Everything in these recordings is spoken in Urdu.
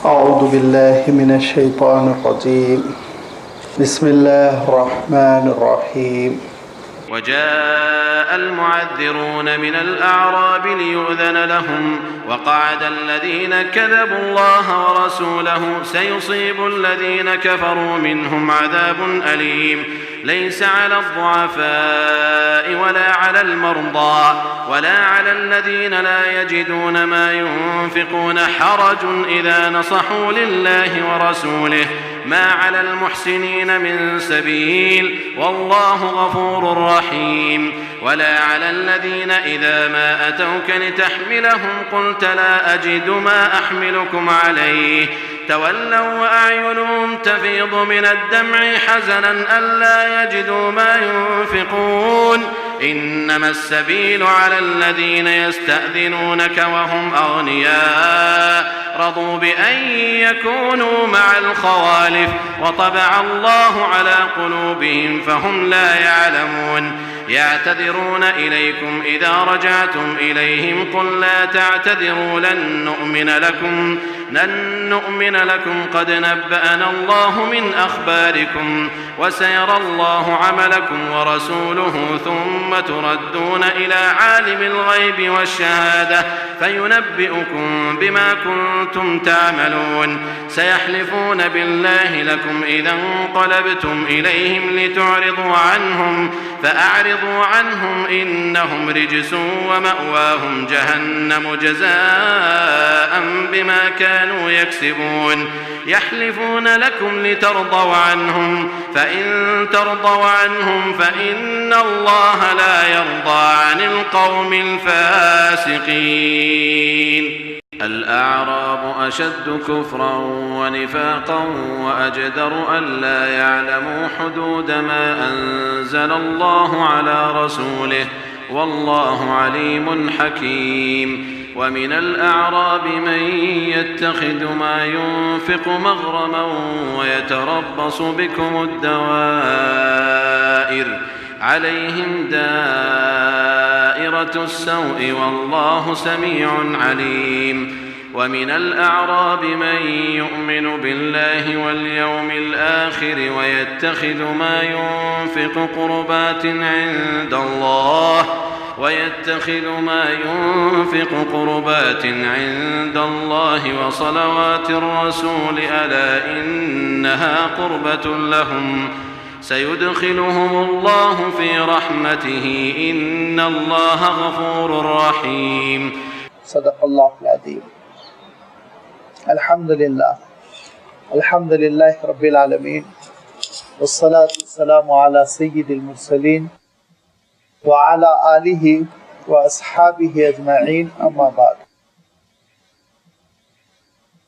أعوذ بالله من الشيطان الرجيم بسم الله الرحمن الرحيم وجاء المعذرون من الأعراب ليؤذن لهم وقعد الذين كذبوا الله ورسوله سيصيب الذين كفروا منهم عذاب أليم ليس على الضعفاء ولا على المرضى ولا على الذين لا يجدون ما ينفقون حرج إذا نصحوا لله ورسوله ما على المحسنين من سبيل والله غفور رحيم ولا على الذين إذا ما أتوك لتحملهم قلت لا أجد ما أحملكم عليه تولوا وأعينهم تفيض من الدمع حزنا ألا يجدوا ما ينفقون إنما السبيل على الذين يستأذنونك وهم أغنياء رضوا بأن يكونوا مع الخوالف وطبع الله على قلوبهم فهم لا يعلمون يعتذرون إليكم إذا رجعتم إليهم قل لا تعتذروا لن نؤمن لكم قد نبأنا الله من أخباركم وسيرى الله عملكم ورسوله ثم تردون إلى عالم الغيب والشهادة فينبئكم بما كنتم تعملون سيحلفون بالله لكم إذا انقلبتم إليهم لتعرضوا عنهم فأعرضوا عنهم إنهم رجس ومأواهم جهنم جزاء بما كانوا يكسبون يحلفون لكم لترضوا عنهم فإن ترضوا عنهم فإن الله لا يرضى عن القوم الفاسقين الأعراب أشد كفرا ونفاقا وأجدر ألا يعلموا حدود ما أنزل الله على رسوله والله عليم حكيم ومن الأعراب من يتخذ ما ينفق مغرما ويتربص بكم الدوائر عليهم دائرة السوء والله سميع عليم ومن الأعراب من يؤمن بالله واليوم الآخر ويتخذ ما ينفق قربات عند الله وصلوات الرسول ألا إنها قربة لهم سيدخلهم الله في رحمته إن الله غفور رحيم صدق الله العظيم الحمد لله رب العالمين والصلاة والسلام على سيد المرسلين وعلى آله وأصحابه أجمعين أما بعد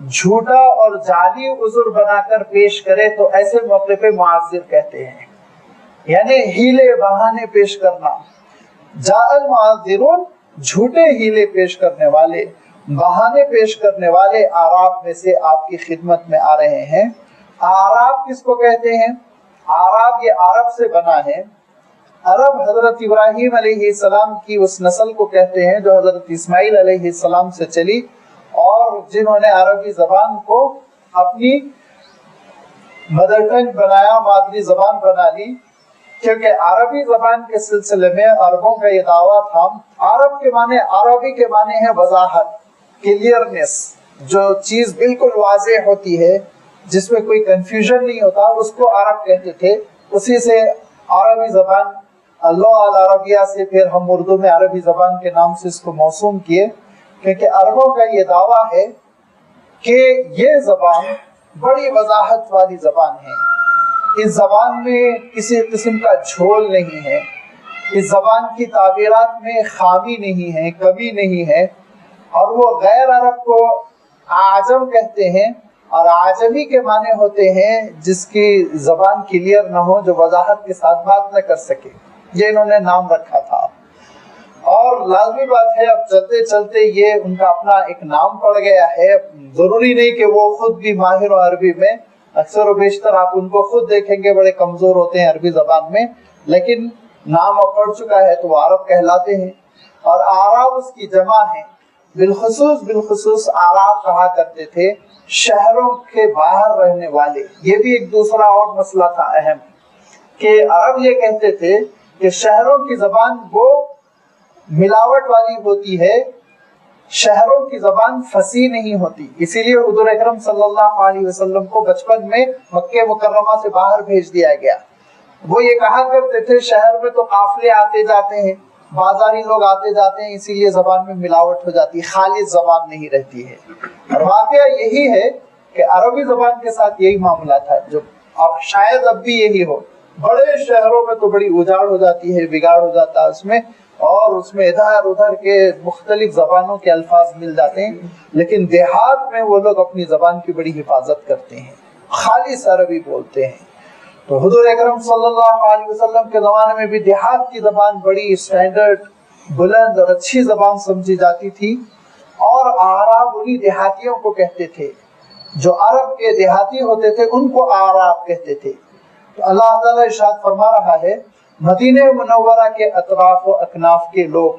جھوٹا اور جعلی عذر بنا کر پیش کرے تو ایسے موقع پہ معذر کہتے ہیں، یعنی ہیلے بہانے پیش کرنا۔ جاء المعذرون، جھوٹے ہیلے پیش کرنے والے، بہانے پیش کرنے والے اعراب میں سے آپ کی خدمت میں آ رہے ہیں۔ اعراب کس کو کہتے ہیں؟ اعراب یہ عرب سے بنا ہے۔ عرب حضرت ابراہیم علیہ السلام کی اس نسل کو کہتے ہیں جو حضرت اسماعیل علیہ السلام سے چلی اور جنہوں نے عربی زبان کو اپنی مدر ٹنگ بنایا، مادری زبان بنا لی، کیونکہ عربی زبان کے سلسلے میں عربوں کا یہ دعویٰ تھا۔ عرب کے معنی، عربی کے معنی ہے وضاحت، کلیئرنس، جو چیز بالکل واضح ہوتی ہے، جس میں کوئی کنفیوژن نہیں ہوتا، اس کو عرب کہتے تھے۔ اسی سے عربی زبان اللغہ العربیہ سے پھر ہم اردو میں عربی زبان کے نام سے اس کو موسوم کیے، کیونکہ عربوں کا یہ دعویٰ ہے کہ یہ زبان بڑی وضاحت والی زبان ہے، اس زبان میں کسی قسم کا جھول نہیں ہے، اس زبان کی تعبیرات میں خامی نہیں ہے، کمی نہیں ہے۔ اور وہ غیر عرب کو اعجم کہتے ہیں، اور اعجمی کے معنی ہوتے ہیں جس کی زبان کلیئر نہ ہو، جو وضاحت کے ساتھ بات نہ کر سکے، یہ انہوں نے نام رکھا تھا۔ اور لازمی بات ہے اب چلتے چلتے یہ ان کا اپنا ایک نام پڑ گیا ہے، ضروری نہیں کہ وہ خود بھی ماہر ہو عربی میں، اکثر و بیشتر آپ ان کو خود دیکھیں گے بڑے کمزور ہوتے ہیں عربی زبان میں، لیکن نام اب پڑ چکا ہے تو وہ عرب کہلاتے ہیں۔ اور اعراب اس کی جمع ہے، بالخصوص اعراب کہا کرتے تھے شہروں کے باہر رہنے والے۔ یہ بھی ایک دوسرا اور مسئلہ تھا اہم، کہ عرب یہ کہتے تھے کہ شہروں کی زبان وہ ملاوٹ والی ہوتی ہے، شہروں کی زبان فصیح نہیں ہوتی، اسی لیے حضور اکرم صلی اللہ علیہ وسلم کو بچپن میں مکہ مکرمہ سے باہر بھیج دیا گیا۔ وہ یہ کہا کرتے تھے شہر میں تو قافلے آتے جاتے ہیں، بازاری لوگ آتے جاتے ہیں، اسی لیے زبان میں ملاوٹ ہو جاتی ہے، خالص زبان نہیں رہتی ہے۔ اور واقعہ یہی ہے کہ عربی زبان کے ساتھ یہی معاملہ تھا، جو اب شاید اب بھی یہی ہو۔ بڑے شہروں میں تو بڑی اجاڑ ہو جاتی ہے، بگاڑ ہو جاتا ہے اس میں، اور اس میں ادھر ادھر کے مختلف زبانوں کے الفاظ مل جاتے ہیں، لیکن دیہات میں وہ لوگ اپنی زبان کی بڑی حفاظت کرتے ہیں، خالص عربی بولتے ہیں۔ تو حضور اکرم صلی اللہ علیہ وسلم کے زمانے میں بھی دیہات کی زبان بڑی اسٹینڈرڈ، بلند اور اچھی زبان سمجھی جاتی تھی، اور اعراب انہی دیہاتیوں کو کہتے تھے، جو عرب کے دیہاتی ہوتے تھے ان کو اعراب کہتے تھے۔ تو اللہ تعالیٰ ارشاد فرما رہا ہے مدینہ منورہ کے اطراف و اکناف کے لوگ،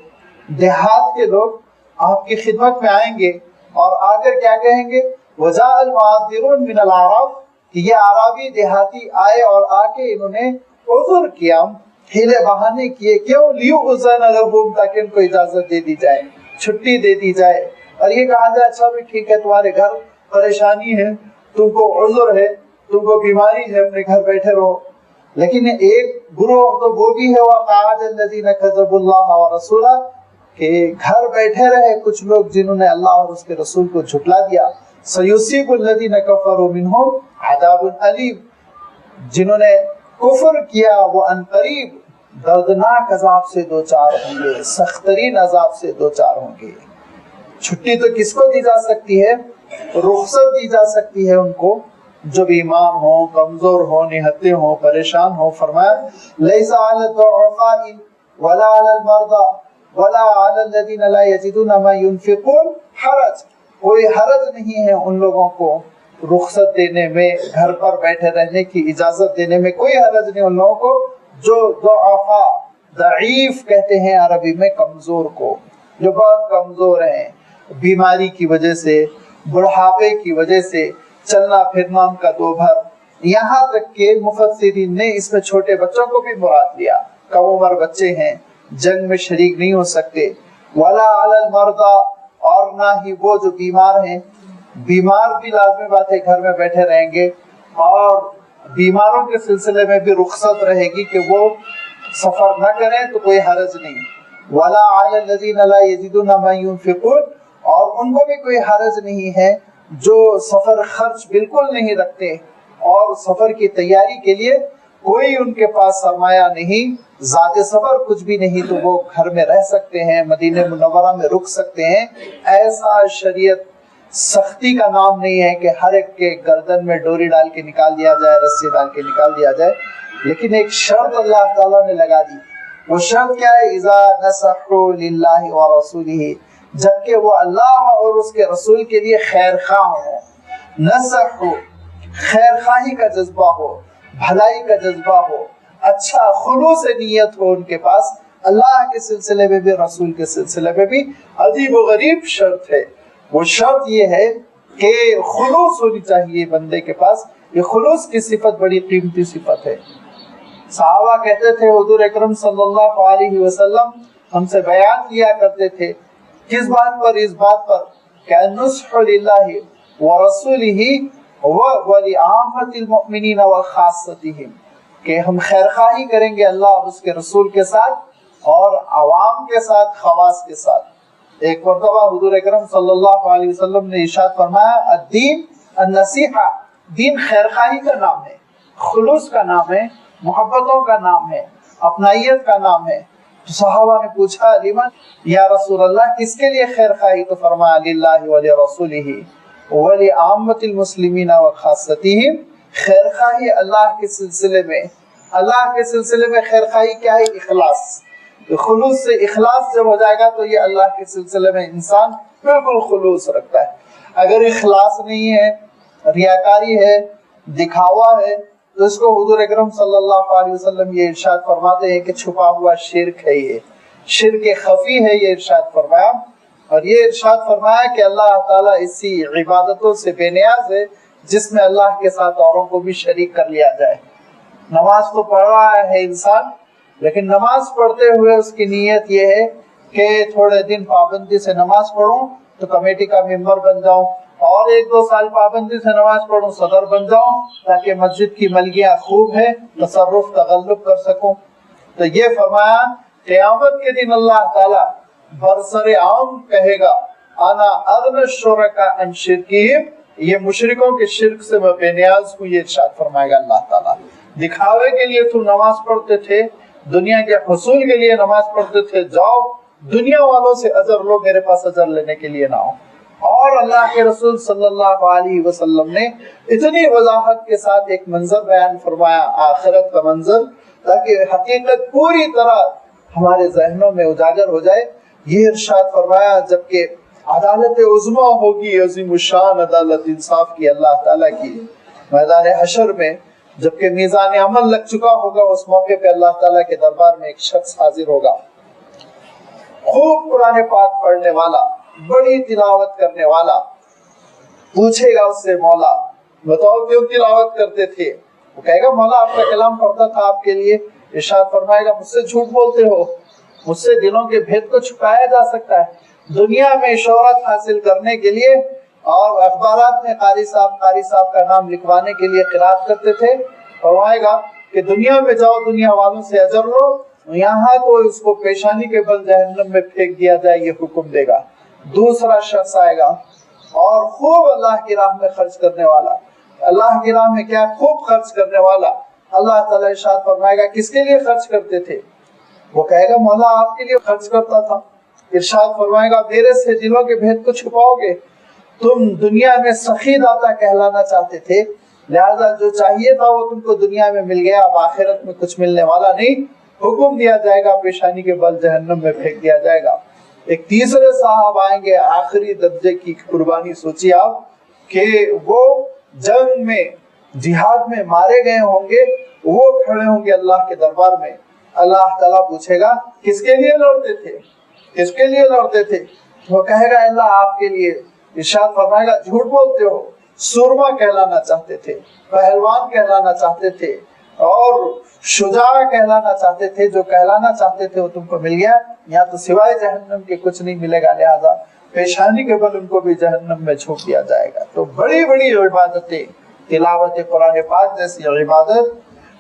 دیہات کے لوگ آپ کی خدمت میں آئیں گے اور آ کر کیا کہیں گے؟ وجاء المعذرون من الاعراب، کہ یہ اعرابی دیہاتی آئے اور آ کے انہوں نے عذر کیا، ہیلے بہانے کیے، کیوں؟ لیؤذن لہم، تاکہ ان کو اجازت دے دی جائے، چھٹی دے دی جائے، اور یہ کہا جائے اچھا بھی ٹھیک ہے، تمہارے گھر پریشانی ہے، تم کو عذر ہے، تم کو بیماری ہے، اپنے گھر بیٹھے رہو۔ لیکن ایک گروہ تو وہ بھی ہے وقعد الذین کذبوا اللہ ورسولہ، کہ گھر بیٹھے رہے کچھ لوگ جنہوں نے اللہ اور اس کے رسول کو جھٹلا دیا۔ سیصیب الذین کفروا منہم عذاب علیم، جنہوں نے کفر کیا وہ عنقریب دردناک عذاب سے دوچار ہوں گے، سخت ترین عذاب سے دوچار ہوں گے۔ چھٹی تو کس کو دی جا سکتی ہے؟ رخصت دی جا سکتی ہے ان کو جو بیمار ہوں، کمزور ہوں، نہتے ہوں، پریشان ہوں۔ فرمایا لیس علی الضعفاء ولا علی المرضى ولا علی الذین لا یجدون ما ينفقون حرج، کوئی حرج نہیں ہے ان لوگوں کو رخصت دینے میں، گھر پر بیٹھے رہنے کی اجازت دینے میں کوئی حرج نہیں ان لوگوں کو جو ضعفاء، ضعیف کہتے ہیں عربی میں کمزور کو، جو بہت کمزور ہیں، بیماری کی وجہ سے، بڑھاپے کی وجہ سے، چلنا پھرنا ان کا دوبھر، یہاں تک کہ مفسرین نے اس میں چھوٹے بچوں کو بھی مراد لیا، کم عمر بچے ہیں، جنگ میں شریک نہیں ہو سکتے۔ ولا علی المرضى، اور نہ ہی وہ جو بیمار ہیں، بیمار بھی لازمی بات ہے گھر میں بیٹھے رہیں گے، اور بیماروں کے سلسلے میں بھی رخصت رہے گی کہ وہ سفر نہ کریں تو کوئی حرج نہیں۔ ولا علی الذین لا یجدون ما ينفقون، اور ان کو بھی کوئی حرج نہیں ہے جو سفر خرچ بالکل نہیں رکھتے اور سفر کی تیاری کے لیے کوئی ان کے پاس سرمایہ نہیں، ذات سفر کچھ بھی نہیں، تو وہ گھر میں رہ سکتے ہیں، مدینہ منورہ میں رک سکتے ہیں۔ ایسا شریعت سختی کا نام نہیں ہے کہ ہر ایک کے گردن میں ڈوری ڈال کے نکال دیا جائے، رسی ڈال کے نکال دیا جائے، لیکن ایک شرط اللہ تعالیٰ نے لگا دی. وہ شرط کیا ہے؟ اذا نصحوا للہ ورسولہ، جبکہ وہ اللہ اور اس کے رسول کے لیے خیر خواہ ہوں. نصحوا، خیر خواہی کا جذبہ ہو، بھلائی کا جذبہ ہو، اچھا خلوص نیت ہو ان کے پاس، اللہ کے سلسلے میں بھی رسول کے سلسلے میں بھی. عجیب و غریب شرط ہے. وہ شرط یہ ہے کہ خلوص ہونی چاہیے بندے کے پاس. یہ خلوص کی صفت بڑی قیمتی صفت ہے. صحابہ کہتے تھے حضور اکرم صلی اللہ علیہ وسلم ہم سے بیان کیا کرتے تھے، کس بات پر؟ اس بات پر کہ النصح للہ ورسولہ ولعامۃ المؤمنین وخاصتہم، کہ ہم خیر خواہی کریں گے اللہ اور اس کے رسول کے ساتھ اور عوام کے ساتھ، خواص کے ساتھ. ایک مرتبہ حضور اکرم صلی اللہ علیہ وسلم نے ارشاد فرمایا الدین النصیحہ، دین خیر خواہی کا نام ہے، خلوص کا نام ہے، محبتوں کا نام ہے، اپنائیت کا نام ہے. تو صحابہ نے پوچھا لمن یا رسول اللہ، کس کے لیے خیر خواہی؟ تو فرمایا للہ ولرسولہ ولعامۃ المسلمین وخاصتہم، خیر خواہی اللہ کے سلسلے میں. اللہ کے سلسلے میں خیر خواہی کیا ہے؟ اخلاص. خلوص سے اخلاص جب ہو جائے گا تو یہ اللہ کے سلسلے میں انسان بالکل خلوص رکھتا ہے. اگر اخلاص نہیں ہے، ریاکاری ہے، دکھاوا ہے، تو اس کو حضور اکرم صلی اللہ علیہ وسلم یہ ارشاد فرماتے ہیں کہ چھپا ہوا شرک ہے، یہ شرک خفی ہے، یہ ارشاد فرمایا. اور یہ ارشاد فرمایا کہ اللہ تعالیٰ اسی عبادتوں سے بے نیاز ہے جس میں اللہ کے ساتھ اوروں کو بھی شریک کر لیا جائے. نماز تو پڑھ رہا ہے انسان، لیکن نماز پڑھتے ہوئے اس کی نیت یہ ہے کہ تھوڑے دن پابندی سے نماز پڑھوں تو کمیٹی کا ممبر بن جاؤں، اور 1-2 سال پابندی سے نماز پڑھوں صدر بن جاؤں، تاکہ مسجد کی ملکیاں خوب ہے، تصرف تغلب کر سکوں. تو یہ فرمایا قیامت کے دن اللہ تعالیٰ برسر عام کہے گا انا اغنی الشرکاء عن شرکہم، یہ مشرکوں کے شرک سے میں بے نیاز ہوں، یہ ارشاد فرمائے گا اللہ تعالیٰ. دکھاوے کے لیے تم نماز پڑھتے تھے، دنیا کے حصول کے لیے نماز پڑھتے تھے، جاؤ دنیا والوں سے اجر لو، میرے پاس اجر لینے کے لیے نہ ہو. اور اللہ کے رسول صلی اللہ علیہ وسلم نے اتنی وضاحت کے ساتھ ایک منظر بیان فرمایا، آخرت کا منظر، تاکہ حقیقت پوری طرح ہمارے ذہنوں میں اجاگر ہو جائے. یہ ارشاد فرمایا جبکہ عدالت عظمیٰ ہوگی، عظیم الشان عدالت انصاف کی اللہ تعالیٰ کی میدان حشر میں، جبکہ میزان عمل لگ چکا ہوگا، اس موقع پہ اللہ تعالیٰ کے دربار میں ایک شخص حاضر ہوگا، خوب قرآن پاک پڑھنے والا، بڑی تلاوت کرنے والا. پوچھے گا اس سے مولا بتاؤ کیوں تلاوت کرتے تھے؟ وہ کہے گا مولا آپ کا کلام پڑھتا تھا آپ کے لیے. ارشاد فرمائے گا مجھ سے جھوٹ بولتے ہو، مجھ سے دلوں کے بھید کو چھپایا جا سکتا ہے. دنیا میں شہرت حاصل کرنے کے لیے اور اخبارات میں قاری صاحب کا نام لکھوانے کے لیے قرات کرتے تھے. فرمائے گا کہ دنیا میں جاؤ، دنیا والوں سے اجر لو، یہاں تو اس کو پیشانی کے بل جہنم میں پھینک دیا جائے، یہ حکم دے گا. دوسرا شخص آئے گا اور خوب اللہ کی راہ میں خرچ کرنے والا، اللہ کی راہ میں کیا خوب خرچ کرنے والا. اللہ تعالیٰ ارشاد فرمائے گا کس کے لیے خرچ کرتے تھے؟ وہ کہے گا مولا آپ کے لیے خرچ کرتا تھا. ارشاد فرمائے گا میرے سے دلوں کے بھید کو چھپاؤ گے؟ تم دنیا میں سخی داتا کہلانا چاہتے تھے، لہذا جو چاہیے تھا وہ تم کو دنیا میں مل گیا، اب آخرت میں کچھ ملنے والا نہیں. حکم دیا جائے گا، پیشانی کے بل جہنم میں پھینک دیا جائے گا. ایک تیسرے صاحب آئیں گے، آخری درجے کی قربانی سوچیے آپ، کہ وہ جنگ میں جہاد میں مارے گئے ہوں گے، وہ کھڑے ہوں گے اللہ کے دربار میں. اللہ تعالیٰ پوچھے گا کس کے لیے لڑتے تھے، کس کے لیے لڑتے تھے؟ وہ کہے گا اللہ آپ کے لیے. ارشاد فرمائے گا جھوٹ بولتے ہو، سورما کہلانا چاہتے تھے، پہلوان کہلانا چاہتے تھے اور شجاع کہلانا چاہتے تھے. جو کہلانا چاہتے تھے وہ تم کو مل گیا، یہاں تو سوائے جہنم کے کچھ نہیں ملے گا، لہذا پیشانی کے بل ان کو بھی جہنم میں جھونک دیا جائے گا. تو بڑی بڑی عبادتیں، تلاوت قرآن پاک جیسی عبادت،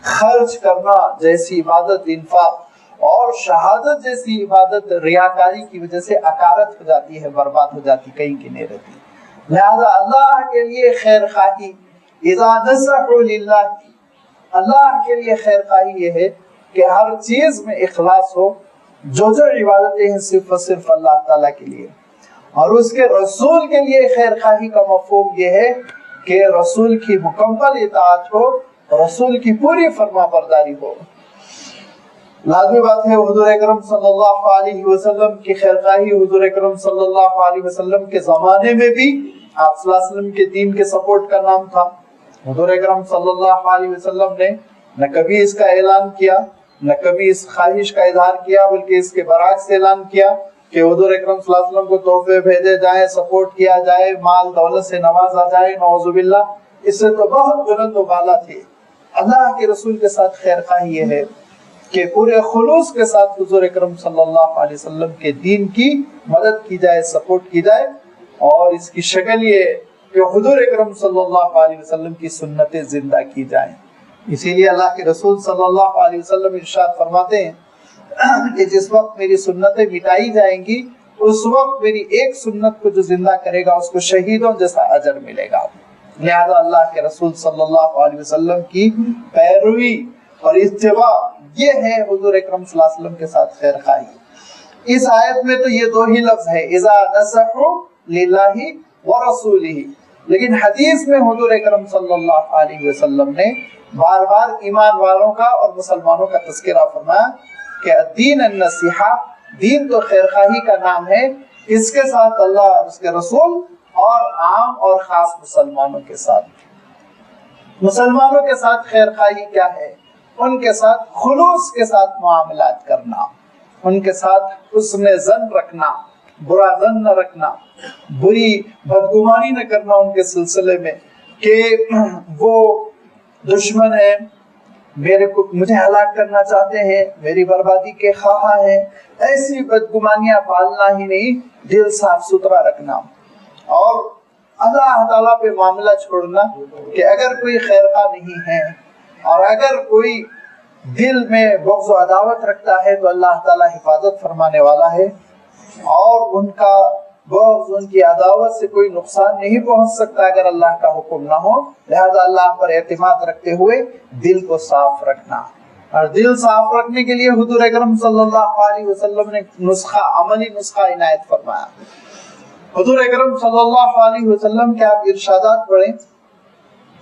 خرچ کرنا جیسی عبادت، انفاق اور شہادت جیسی عبادت ریاکاری کی وجہ سے اکارت ہو جاتی ہے، برباد ہو جاتی، کہیں کی نہیں رہتی. لہذا اللہ کے لیے خیر خواہی، اذا نصحوا للہ، اللہ کے لیے خیر خواہی یہ ہے کہ ہر چیز میں اخلاص ہو، جو عبادتیں ہیں صرف اور صرف اللہ تعالیٰ کے لیے. اور اس کے رسول کے لیے خیر خواہی کا مفہوم یہ ہے کہ رسول کی مکمل اطاعت ہو، رسول کی پوری فرما برداری ہو۔ لازمی بات ہے حضور اکرم صلی اللہ علیہ وسلم کی خیر خواہی حضور اکرم صلی اللہ علیہ وسلم کے زمانے میں بھی آپ صلی اللہ علیہ وسلم کے دین کے سپورٹ کا نام تھا۔ حضور اکرم صلی اللہ علیہ وسلم نے نہ کبھی اس کا اعلان کیا، نہ کبھی اس خواہش کا اظہار کیا، بلکہ اس کے برعکس اعلان کیا کہ حضور اکرم صلی اللہ علیہ وسلم کو تحفے بھیجے جائیں، سپورٹ کیا جائے، مال دولت سے نوازا جائے۔ نعوذ باللہ، اس سے تو بہت بلند و بالا تھے۔ اللہ کے رسول کے ساتھ خیر خواہی یہ ہے کہ پورے خلوص کے ساتھ حضور اکرم صلی اللہ علیہ وسلم کے دین کی مدد کی جائے، سپورٹ کی جائے، اور اس کی شکل یہ کہ حضور اکرم صلی اللہ علیہ وسلم کی سنتیں زندہ کی جائیں۔ اسی لیے اللہ کے رسول صلی اللہ علیہ وسلم ارشاد فرماتے ہیں کہ جس وقت میری سنتیں مٹائی جائیں گی، اس وقت میری ایک سنت کو جو زندہ کرے گا اس کو شہیدوں جیسا اجر ملے گا۔ لہذا اللہ کے رسول صلی اللہ علیہ وسلم کی پیروی اور اتباع یہ ہے حضور اکرم صلی اللہ علیہ وسلم کے ساتھ خیر خواہی۔ اس آیت میں تو یہ دو ہی لفظ ہے، اذا نصحوا للہ ورسولہ، لیکن حدیث میں حضور اکرم صلی اللہ علیہ وسلم نے بار بار ایمان والوں کا اور مسلمانوں کا تذکرہ فرمایا کہ الدین النصیحہ، دین تو خیر خواہی کا نام ہے، اس کے ساتھ اللہ اور اس کے رسول، اور عام اور خاص مسلمانوں کے ساتھ۔ مسلمانوں کے ساتھ خیر خواہی کیا ہے؟ ان کے ساتھ خلوص کے ساتھ معاملات کرنا، ان کے ساتھ حسن ظن رکھنا، برا ظن نہ رکھنا، بری بدگمانی نہ کرنا ان کے سلسلے میں کہ وہ دشمن ہیں، مجھے ہلاک کرنا چاہتے ہیں، میری بربادی کے خواہاں ہیں۔ ایسی بدگمانیاں پالنا ہی نہیں، دل صاف ستھرا رکھنا اور اللہ تعالیٰ پہ معاملہ چھوڑنا کہ اگر کوئی خیر خواہ نہیں ہے اور اگر کوئی دل میں بغض و عداوت رکھتا ہے تو اللہ تعالیٰ حفاظت فرمانے والا ہے، اور ان کا بغض، ان کی عداوت سے کوئی نقصان نہیں پہنچ سکتا اگر اللہ کا حکم نہ ہو۔ لہذا اللہ پر اعتماد رکھتے ہوئے دل کو صاف رکھنا، اور دل صاف رکھنے کے لیے حضور اکرم صلی اللہ علیہ وسلم نے عملی نسخہ عنایت فرمایا۔ حضور اکرم صلی اللہ علیہ وسلم کے آپ ارشادات پڑھیں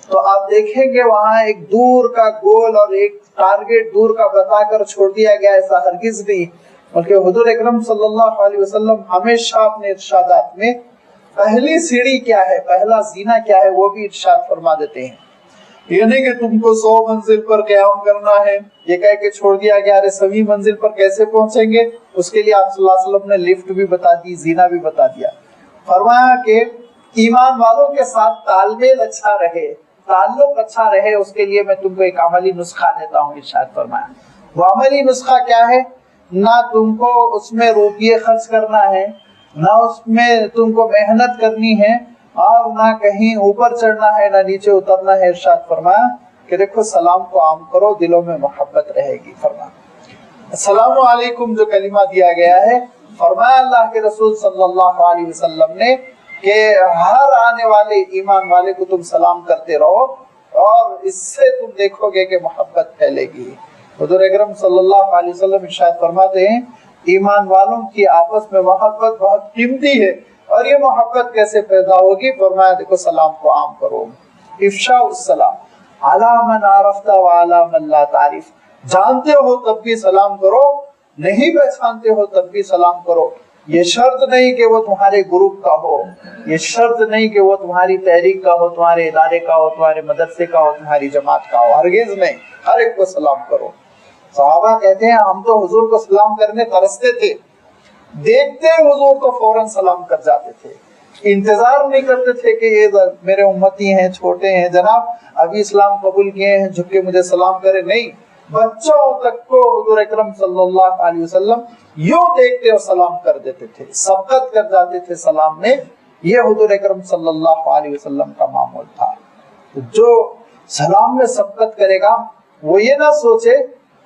تو آپ دیکھیں گے وہاں ایک دور کا گول اور ایک ٹارگٹ دور کا بتا کر چھوڑ دیا گیا، ایسا ہرگز نہیں، بلکہ حضور اکرم صلی اللہ علیہ وسلم ہمیشہ اپنے ارشادات میں پہلی سیڑھی کیا ہے، پہلا زینہ کیا ہے، وہ بھی ارشاد فرما دیتے ہیں۔ یہ نہیں کہ تم کو 100 منزل پر قیام کرنا ہے، یہ کہہ کے چھوڑ دیا گیا، ارے 100 منزل پر کیسے پہنچیں گے؟ اس کے لیے آپ صلی اللہ علیہ وسلم نے لفٹ بھی بتا دی، زینہ بھی بتا دیا۔ فرمایا کہ ایمان والوں کے ساتھ تال میل اچھا رہے، تعلق اچھا رہے، اس کے لیے میں تم کو ایک عملی نسخہ دیتا ہوں، ارشاد فرمایا۔ وہ عملی نسخہ کیا ہے؟ نہ تم کو اس میں روپیے خرچ کرنا ہے، نہ اس میں تم کو محنت کرنی ہے، اور نہ کہیں اوپر چڑھنا ہے نہ نیچے اترنا ہے۔ ارشاد فرمایا کہ دیکھو سلام کو عام کرو، دلوں میں محبت رہے گی۔ فرمایا السلام علیکم جو کلمہ دیا گیا ہے، فرمایا اللہ کے رسول صلی اللہ علیہ وسلم نے کہ ہر آنے والے ایمان والے کو تم سلام کرتے رہو، اور اس سے تم دیکھو گے کہ محبت پھیلے گی۔ حضور اکرم صلی اللہ علیہ وسلم ارشاد فرماتے ہیں ایمان والوں کی آپس میں محبت بہت قیمتی ہے، اور یہ محبت کیسے پیدا ہوگی؟ فرمایا دیکھو سلام کو عام کرو، افشاء السلام علی من عرفت وعلی من لا تعرف، جانتے ہو تب بھی سلام کرو، نہیں پہچانتے ہو تب بھی سلام کرو۔ یہ شرط نہیں کہ وہ تمہارے گروپ کا ہو، یہ شرط نہیں کہ وہ تمہاری تحریک کا ہو، تمہارے ادارے کا ہو، تمہارے مدرسے کا ہو، تمہاری جماعت کا ہو، ہرگز نہیں، ہر ایک کو سلام کرو۔ صحابہ کہتے ہیں ہم تو حضور کو سلام کرنے ترستے تھے، دیکھتے حضور تو فوراً سلام کر جاتے تھے، انتظار نہیں کرتے تھے کہ یہ میرے امتی ہیں، چھوٹے ہیں، جناب ابھی اسلام قبول کیے ہیں، جھک کے مجھے سلام کرے، نہیں، بچوں تک کو حضور اکرم صلی اللہ علیہ وسلم یوں دیکھتے اور سلام کر دیتے تھے، سبقت کر جاتے تھے سلام میں۔ یہ حضور اکرم صلی اللہ علیہ وسلم کا معمول تھا۔ جو سلام میں سبقت کرے گا وہ یہ نہ سوچے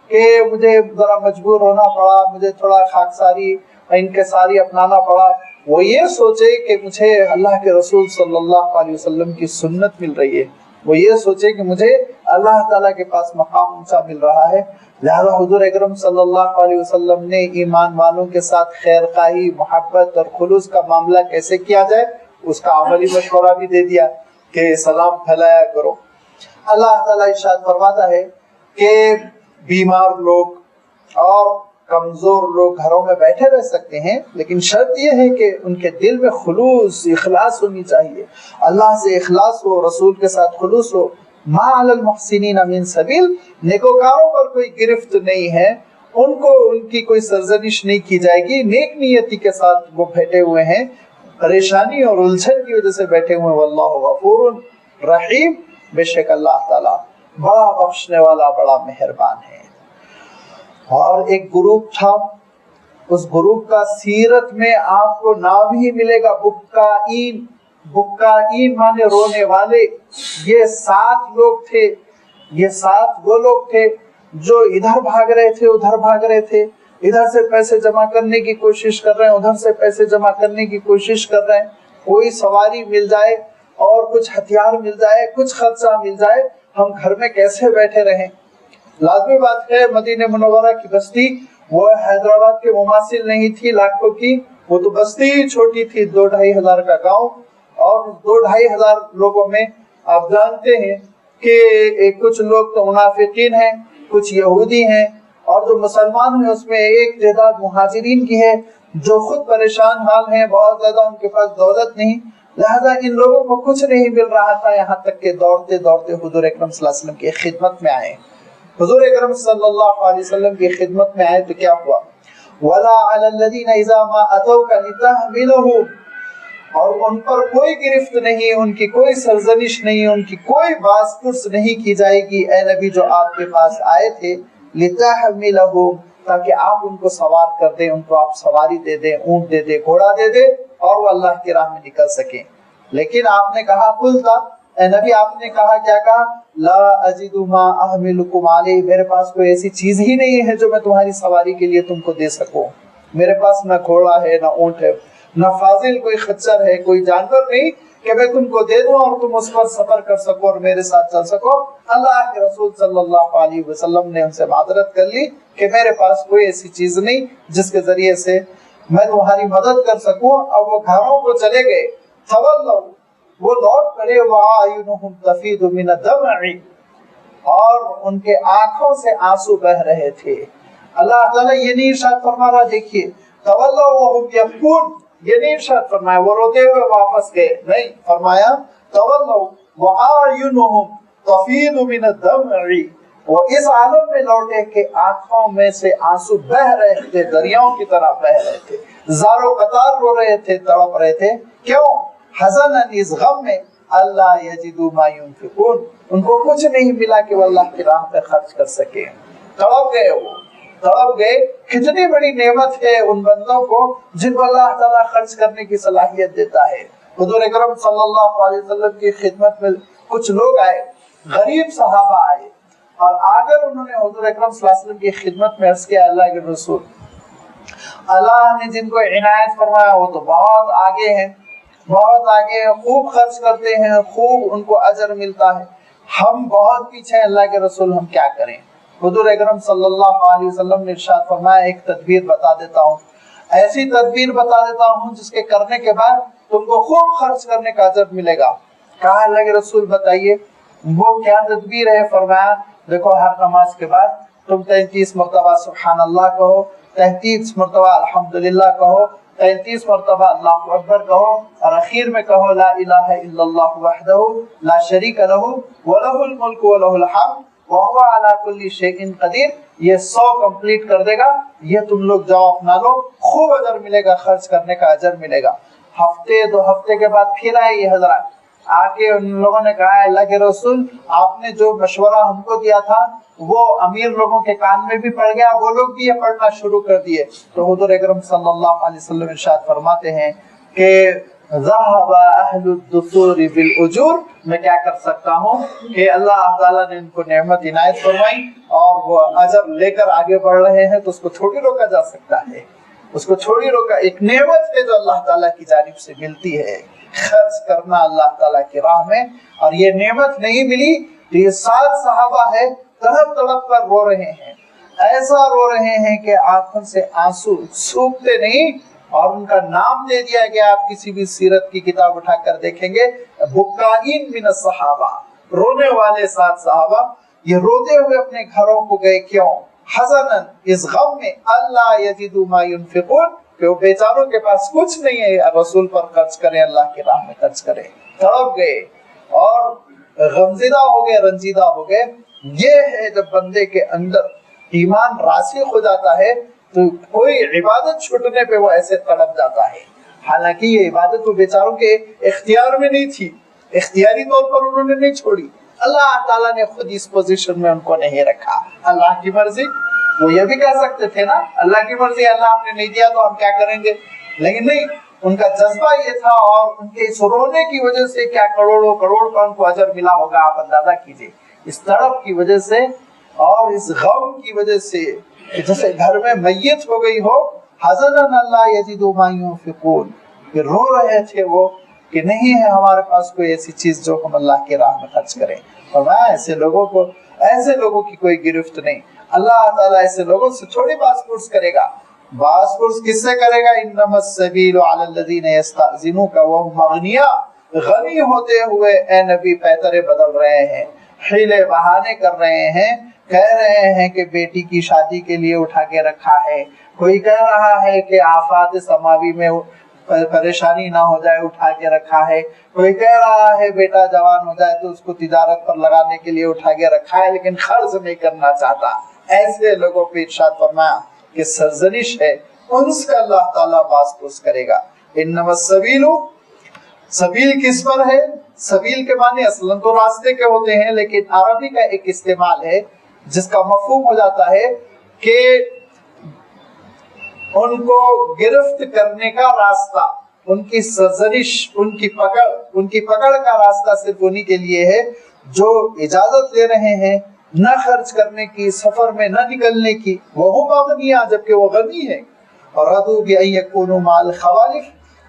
کہ مجھے ذرا مجبور ہونا پڑا، مجھے تھوڑا خاکساری انکساری اپنانا پڑا، وہ یہ سوچے کہ مجھے اللہ کے رسول صلی اللہ علیہ وسلم کی سنت مل رہی ہے، وہ یہ سوچے کہ مجھے اللہ تعالیٰ کے پاس مقام اونچا مل رہا ہے. لہذا حضور اکرم صلی اللہ علیہ وسلم نے ایمان والوں کے ساتھ خیر خواہی، محبت اور خلوص کا معاملہ کیسے کیا جائے اس کا عملی مشورہ بھی دے دیا کہ سلام پھیلایا کرو. اللہ تعالیٰ ارشاد فرماتا ہے کہ بیمار لوگ اور کمزور لوگ گھروں میں بیٹھے رہ سکتے ہیں، لیکن شرط یہ ہے کہ ان کے دل میں خلوص، اخلاص ہونی چاہیے. اللہ سے اخلاص ہو، رسول کے ساتھ خلوص ہو. ما علی المحسنین من سبیل، نیکوکاروں پر کوئی گرفت نہیں ہے، ان کو ان کی کوئی سرزنش نہیں کی جائے گی. نیک نیتی کے ساتھ وہ بیٹھے ہوئے ہیں، پریشانی اور الجھن کی وجہ سے بیٹھے ہوئے ہیں. واللہ غفور رحیم، بے شک اللہ تعالیٰ بڑا بخشنے والا، بڑا مہربان ہے. اور ایک گروپ تھا، اس گروپ کا سیرت میں آپ کو نام ہی ملے گا بکائین. بکائین مانے رونے والے. یہ 7 لوگ تھے، یہ 7 وہ لوگ تھے جو ادھر بھاگ رہے تھے، ادھر بھاگ رہے تھے، ادھر سے پیسے جمع کرنے کی کوشش کر رہے ہیں، ادھر سے پیسے جمع کرنے کی کوشش کر رہے ہیں. کوئی سواری مل جائے اور کچھ ہتھیار مل جائے، کچھ خرچہ مل جائے، ہم گھر میں کیسے بیٹھے رہیں. لازمی بات ہے مدینہ منورہ کی بستی وہ حیدرآباد کے مماثل نہیں تھی لاکھوں کی، وہ تو بستی ہی چھوٹی تھی، 2-2.5 ہزار کا گاؤں. اور 2-2.5 ہزار لوگوں میں آپ جانتے ہیں کہ کچھ لوگ تو منافقین ہیں، کچھ یہودی ہیں، اور جو مسلمان ہیں اس میں ایک تعداد مہاجرین کی ہے جو خود پریشان حال ہیں، بہت زیادہ ان کے پاس دولت نہیں. لہذا ان لوگوں کو کچھ نہیں مل رہا تھا، یہاں تک کہ دوڑتے دوڑتے حضور اکرم صلی اللہ علیہ وسلم کی خدمت میں آئے. حضور اکرم صلی اللہ علیہ وسلم کی خدمت میں آئے تو کیا ہوا؟ وَلَا عَلَى الَّذِينَ إِذَا مَا أَتَوْكَ لِتَحْمِلَهُمْ، اور ان پر کوئی گرفت نہیں، ان کی کوئی سرزنش نہیں، ان کی کوئی باز پرس نہیں کی جائے گی اے نبی جو آپ کے پاس آئے تھے. لِتَحْمِلَهُمْ، تاکہ آپ ان کو سوار کر دیں، ان کو آپ سواری دے دیں، اونٹ دے دیں، گھوڑا دے دیں، اور وہ اللہ کی راہ میں نکل سکیں. لیکن آپ نے کہا قُلْتَ، اے نبی آپ نے کہا، کیا کہا؟ لا اجد ما احملکم علیہ، میرے پاس کوئی ایسی چیز ہی نہیں ہے جو میں تمہاری سواری کے لیے تم کو دے سکوں. میرے پاس نہ گھوڑا ہے، نہ اونٹ ہے، نہ فاضل کوئی خچر ہے، کوئی جانور نہیں کہ میں تم کو دے دوں اور تم اس پر سفر کر سکو اور میرے ساتھ چل سکو. اللہ کے رسول صلی اللہ علیہ وسلم نے ان سے معذرت کر لی کہ میرے پاس کوئی ایسی چیز نہیں جس کے ذریعے سے میں تمہاری مدد کر سکوں. اور وہ گھروں کو چلے گئے. تولوا، وہ لوٹ پڑے. وَأَعْيُنُهُمْ تَفِيضُ مِنَ الدَّمْعِ، اور ان کے آنکھوں سے آنسو بہ رہے تھے. اللہ تعالیٰ یہ نہیں ارشاد فرما رہا، دیکھیے تولوا وَهُمْ يَبْكُونَ، یہ نہیں ارشاد فرمایا وہ روتے ہوئے واپس گئے، نہیں فرمایا تولوا وَأَعْيُنُهُمْ تَفِيضُ مِنَ الدَّمْعِ، وہ اس عالم میں لوٹے کہ آنکھوں میں سے آنسو بہ رہے تھے، دریاؤں کی طرح بہ رہے تھے، زارو قطار رو رہے تھے، تڑپ رہے تھے. کیوں؟ حزناً، اس غم میں، اللہ یجدوا ما ينفقون، ان کو کچھ نہیں ملا کہ وہ اللہ کی راہ پہ خرچ کر سکے. تڑپ گئے، وہ تڑپ گئے. کتنی بڑی نعمت ہے ان بندوں کو جن کو اللہ تعالیٰ خرچ کرنے کی صلاحیت دیتا ہے. حضور اکرم صلی اللہ علیہ وسلم کی خدمت میں کچھ لوگ آئے، غریب صحابہ آئے، اور آ کر انہوں نے حضور اکرم صلی اللہ علیہ وسلم کی خدمت میں عرض کیا، اللہ کے رسول، اللہ نے جن کو عنایت فرمایا وہ تو بہت آگے ہیں، بہت آگے، خوب خرچ کرتے ہیں، خوب ان کو اجر ملتا ہے، ہم بہت پیچھے ہیں، اللہ کے رسول ہم کیا کریں؟ حضور اکرم صلی اللہ علیہ وسلم نے ارشاد فرمایا، ایک تدبیر بتا دیتا ہوں، ایسی تدبیر بتا دیتا ہوں جس کے کرنے کے بعد تم کو خوب خرچ کرنے کا اجر ملے گا. کہا اللہ کے رسول بتائیے. وہ کیا تدبیر ہے؟ فرمایا دیکھو، ہر نماز کے بعد تم 33 مرتبہ سبحان اللہ کہو، 33 مرتبہ الحمدللہ کہو، 33 مرتبہ اللہ اکبر کہو، اور اخیر میں کہو لا الہ الا اللہ وحدہ لا شریک لہ ولہ الملک ولہ الحمد وہو علی کل شیء قدیر. یہ 100 کمپلیٹ کر دے گا. یہ تم لوگ جاؤ اپنا لو، خوب اجر ملے گا، خرچ کرنے کا اجر ملے گا. ہفتے 2 ہفتے کے بعد پھر آئے یہ حضرات، آ کے ان لوگوں نے کہا اللہ کے رسول آپ نے جو مشورہ ہم کو دیا تھا وہ امیر لوگوں کے کان میں بھی پڑ گیا، وہ لوگ بھی یہ پڑھنا شروع کر دیے. تو حضور اکرم صلی اللہ علیہ وسلم ارشاد فرماتے ہیں کہ ذهب اہل الدثور بالاجور، میں کیا کر سکتا ہوں کہ اللہ تعالیٰ نے ان کو نعمت عنایت فرمائی اور وہ اجر لے کر آگے بڑھ رہے ہیں، تو اس کو تھوڑی روکا جا سکتا ہے، اس کو تھوڑی روکا. ایک نعمت ہے جو اللہ تعالیٰ کی جانب سے ملتی ہے. خرچ کرنا اللہ تعالیٰ کی راہ میں. اور یہ نعمت نہیں ملی تو یہ 7 صحابہ ہے تڑپ تڑپ کر رو رہے ہیں, ایسا رو رہے ہیں کہ آنکھوں سے آنسو سوکھتے نہیں. اور ان کا نام دے دیا گیا, آپ کسی بھی سیرت کی کتاب اٹھا کر دیکھیں گے, بکائین من الصحابہ, رونے والے 7 صحابہ. یہ روتے ہوئے اپنے گھروں کو گئے, کیوں؟ حزنن, اس غم میں, اللہ یجدوا ما ينفقون, کہ وہ بیچاروں کے پاس کچھ نہیں ہے رسول پر خرچ کریں, اللہ کی راہ میں خرچ کریں. تڑپ گئے اور غمزدہ ہو گئے, رنجیدہ ہو گئے. یہ ہے جب بندے کے اندر ایمان راسخ ہو جاتا ہے تو کوئی عبادت چھوٹنے پہ وہ ایسے تڑپ جاتا ہے. حالانکہ یہ عبادت وہ بیچاروں کے اختیار میں نہیں تھی, اختیاری طور پر انہوں نے نہیں چھوڑی, اللہ تعالیٰ نے خود اس پوزیشن میں ان کو نہیں رکھا. اللہ کی مرضی, وہ یہ بھی کہہ سکتے تھے نا, اللہ کی مرضی, اللہ آپ نے نہیں دیا تو ہم کیا کریں گے, لیکن نہیں, ان کا جذبہ یہ تھا. اور ان کے اس رونے کی وجہ سے کیا کروڑوں کروڑ کا ان کو اجر ملا ہوگا, آپ اندازہ کیجئے. اس تڑپ کی وجہ سے اور اس غم کی وجہ سے جیسے گھر میں میت ہو گئی ہو, حزنن اللہ یجدوا ما ينفقون, کہ رو رہے تھے وہ کہ نہیں ہے ہمارے پاس کوئی ایسی چیز جو ہم اللہ کی راہ میں خرچ کریں. اور ایسے لوگوں کی کوئی گرفت نہیں. اللہ تعالیٰ ایسے لوگوں سے تھوڑی باس پرس کرے گا. باس پرس کس سے کرے گا؟ انما السبیل علی الذین یستأذنونک وهم اغنیاء, غنی ہوتے ہوئے اے نبی پیترے بدل رہے ہیں, حیلے بہانے کر رہے ہیں, کہہ رہے ہیں کہ بیٹی کی شادی کے لیے اٹھا کے رکھا ہے, کوئی کہہ رہا ہے کہ آفات سماوی میں پریشانی نہ ہو جائے اٹھا کے رکھا ہے, کوئی کہہ رہا ہے بیٹا جوان ہو جائے تو اس کو تجارت پر لگانے کے لیے اٹھا کے رکھا ہے لیکن خرچ نہیں کرنا چاہتا. ایسے لوگوں پہ ارشاد فرمایا کہ سرزنش ہے, ان سے اللہ تعالیٰ باس پرس کرے گا. انما السبیل, سبیل کس پر ہے؟ سبیل کے معنی اصلاً تو راستے کے ہوتے ہیں, لیکن عربی کا ایک استعمال ہے جس کا مفہوم ہو جاتا ہے کہ ان کو گرفت کرنے کا راستہ, ان کی سرزنش, ان کی پکڑ کا راستہ صرف انہی کے لیے ہے جو اجازت لے رہے ہیں نہ خرچ کرنے کی, سفر میں نہ نکلنے کی. وہ اغنیاء, جبکہ وہ غنی ہے. اور رضوا بأن يكونوا مع الخوالف,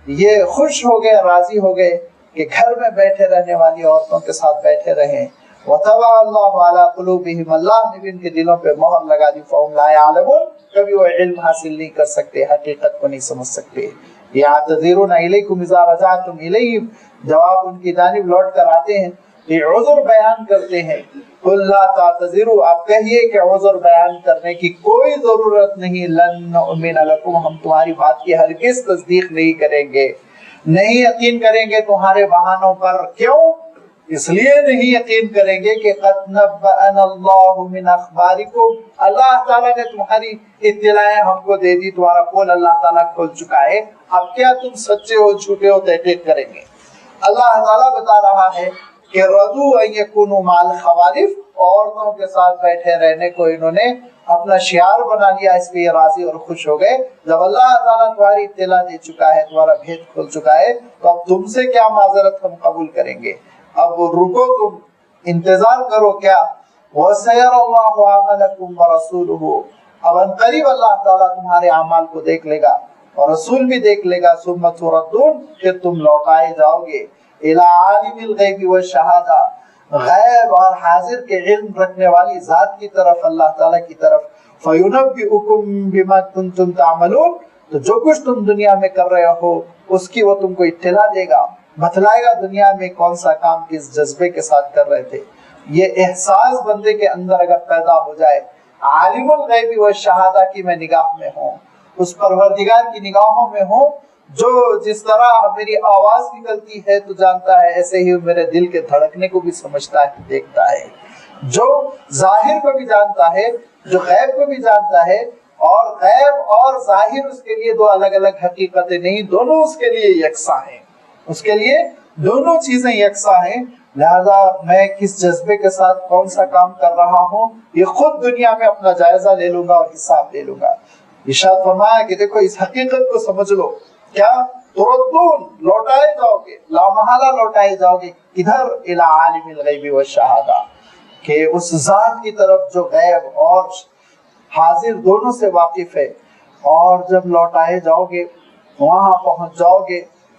یہ خوش ہو گئے, راضی ہو گئے کہ گھر میں بیٹھے رہنے والی عورتوں کے ساتھ بیٹھے رہیں. وطبع اللہ علی قلوبہم, اللہ نے بھی ان کے دلوں پہ مہر لگا دی. فہم لا یعلمون, کبھی وہ علم حاصل نہیں کر سکتے, حقیقت کو نہیں سمجھ سکتے. یعتذرون الیکم اذا رجعتم الیہم, جواب ان کی جانب لوٹ کر آتے ہیں, یہ عذر بیان کرتے ہیں. قل لا تعتذروا, آپ کہیے کہ عذر بیان کرنے کی کوئی ضرورت نہیں. لن نؤمن لکم, ہم تمہاری بات کی ہرگز تصدیق نہیں کریں گے, نہیں یقین کریں گے تمہارے بہانوں پر. کیوں؟ اس لیے نہیں یقین کریں گے کہ قد نبأنا اللہ من اخبارکم, اللہ تعالیٰ نے تمہاری اطلاعیں ہم کو دے دی, تمہارا پول اللہ تعالیٰ کھول چکا ہے. اب کیا تم سچے ہو جھوٹے ہو تحقیق کریں گے؟ اللہ تعالیٰ بتا رہا ہے کہ رضوا ان یکونوا مع الخوالف, عورتوں کے ساتھ بیٹھے رہنے کو انہوں نے اپنا شعار بنا لیا, اس پہ یہ راضی اور خوش ہو گئے. جب اللہ تعالیٰ تمہاری اطلاع دے چکا ہے, تمہارا بھید کھول چکا ہے, تو اب تم سے کیا معذرت ہم قبول کریں گے. اب رکو, تم انتظار کرو. کیا؟ وَسَيَرَ اللَّهُ عَمَلَكُمْ وَرَسُولُهُ, اب ان قریب اللہ تعالیٰ تمہارے اعمال کو دیکھ لے گا اور رسول بھی دیکھ لے گا. ثُمَّ تُرَدُّونَ, پھر تم لوٹائے جاؤ گے إِلَىٰ عَالِمِ الْغَيْبِ وَالشَّهَادَةِ, غیب اور حاضر کے علم رکھنے والی ذات کی طرف, اللہ تعالیٰ کی طرف. فَيُنَبِّئُكُمْ بِمَا كُنْتُمْ تَعْمَلُونَ, تو جو کچھ تم دنیا میں کر رہے ہو اس کی وہ تم کو اطلاع دے گا, بتلائے گا دنیا میں کون سا کام کس جذبے کے ساتھ کر رہے تھے. یہ احساس بندے کے اندر اگر پیدا ہو جائے, عالم الغیب والشہادہ کی میں نگاہ میں ہوں, اس پروردگار کی نگاہوں میں ہوں, جو جس طرح میری آواز نکلتی ہے تو جانتا ہے, ایسے ہی میرے دل کے دھڑکنے کو بھی سمجھتا ہے, دیکھتا ہے. جو ظاہر کو بھی جانتا ہے, جو غیب کو بھی جانتا ہے, اور غیب اور ظاہر اس کے لیے دو الگ الگ حقیقتیں نہیں, دونوں اس کے لیے یکساں ہیں, اس کے لیے دونوں چیزیں یکساں ہیں. لہذا میں کس جذبے کے ساتھ کون سا کام کر رہا ہوں یہ خود دنیا میں اپنا جائزہ لے لوں گا اور حساب لے لوں گا. ارشاد فرمایا کہ دیکھو اس حقیقت کو سمجھ لو. کیا؟ تردون, لوٹائے جاؤ گے, لامحالہ لوٹائے جاؤ گے. کدھر؟ الی عالم الغیب والشہادہ, کہ اس ذات کی طرف جو غیب اور حاضر دونوں سے واقف ہے. اور جب لوٹائے جاؤ گے, وہاں پہنچ جاؤ گے,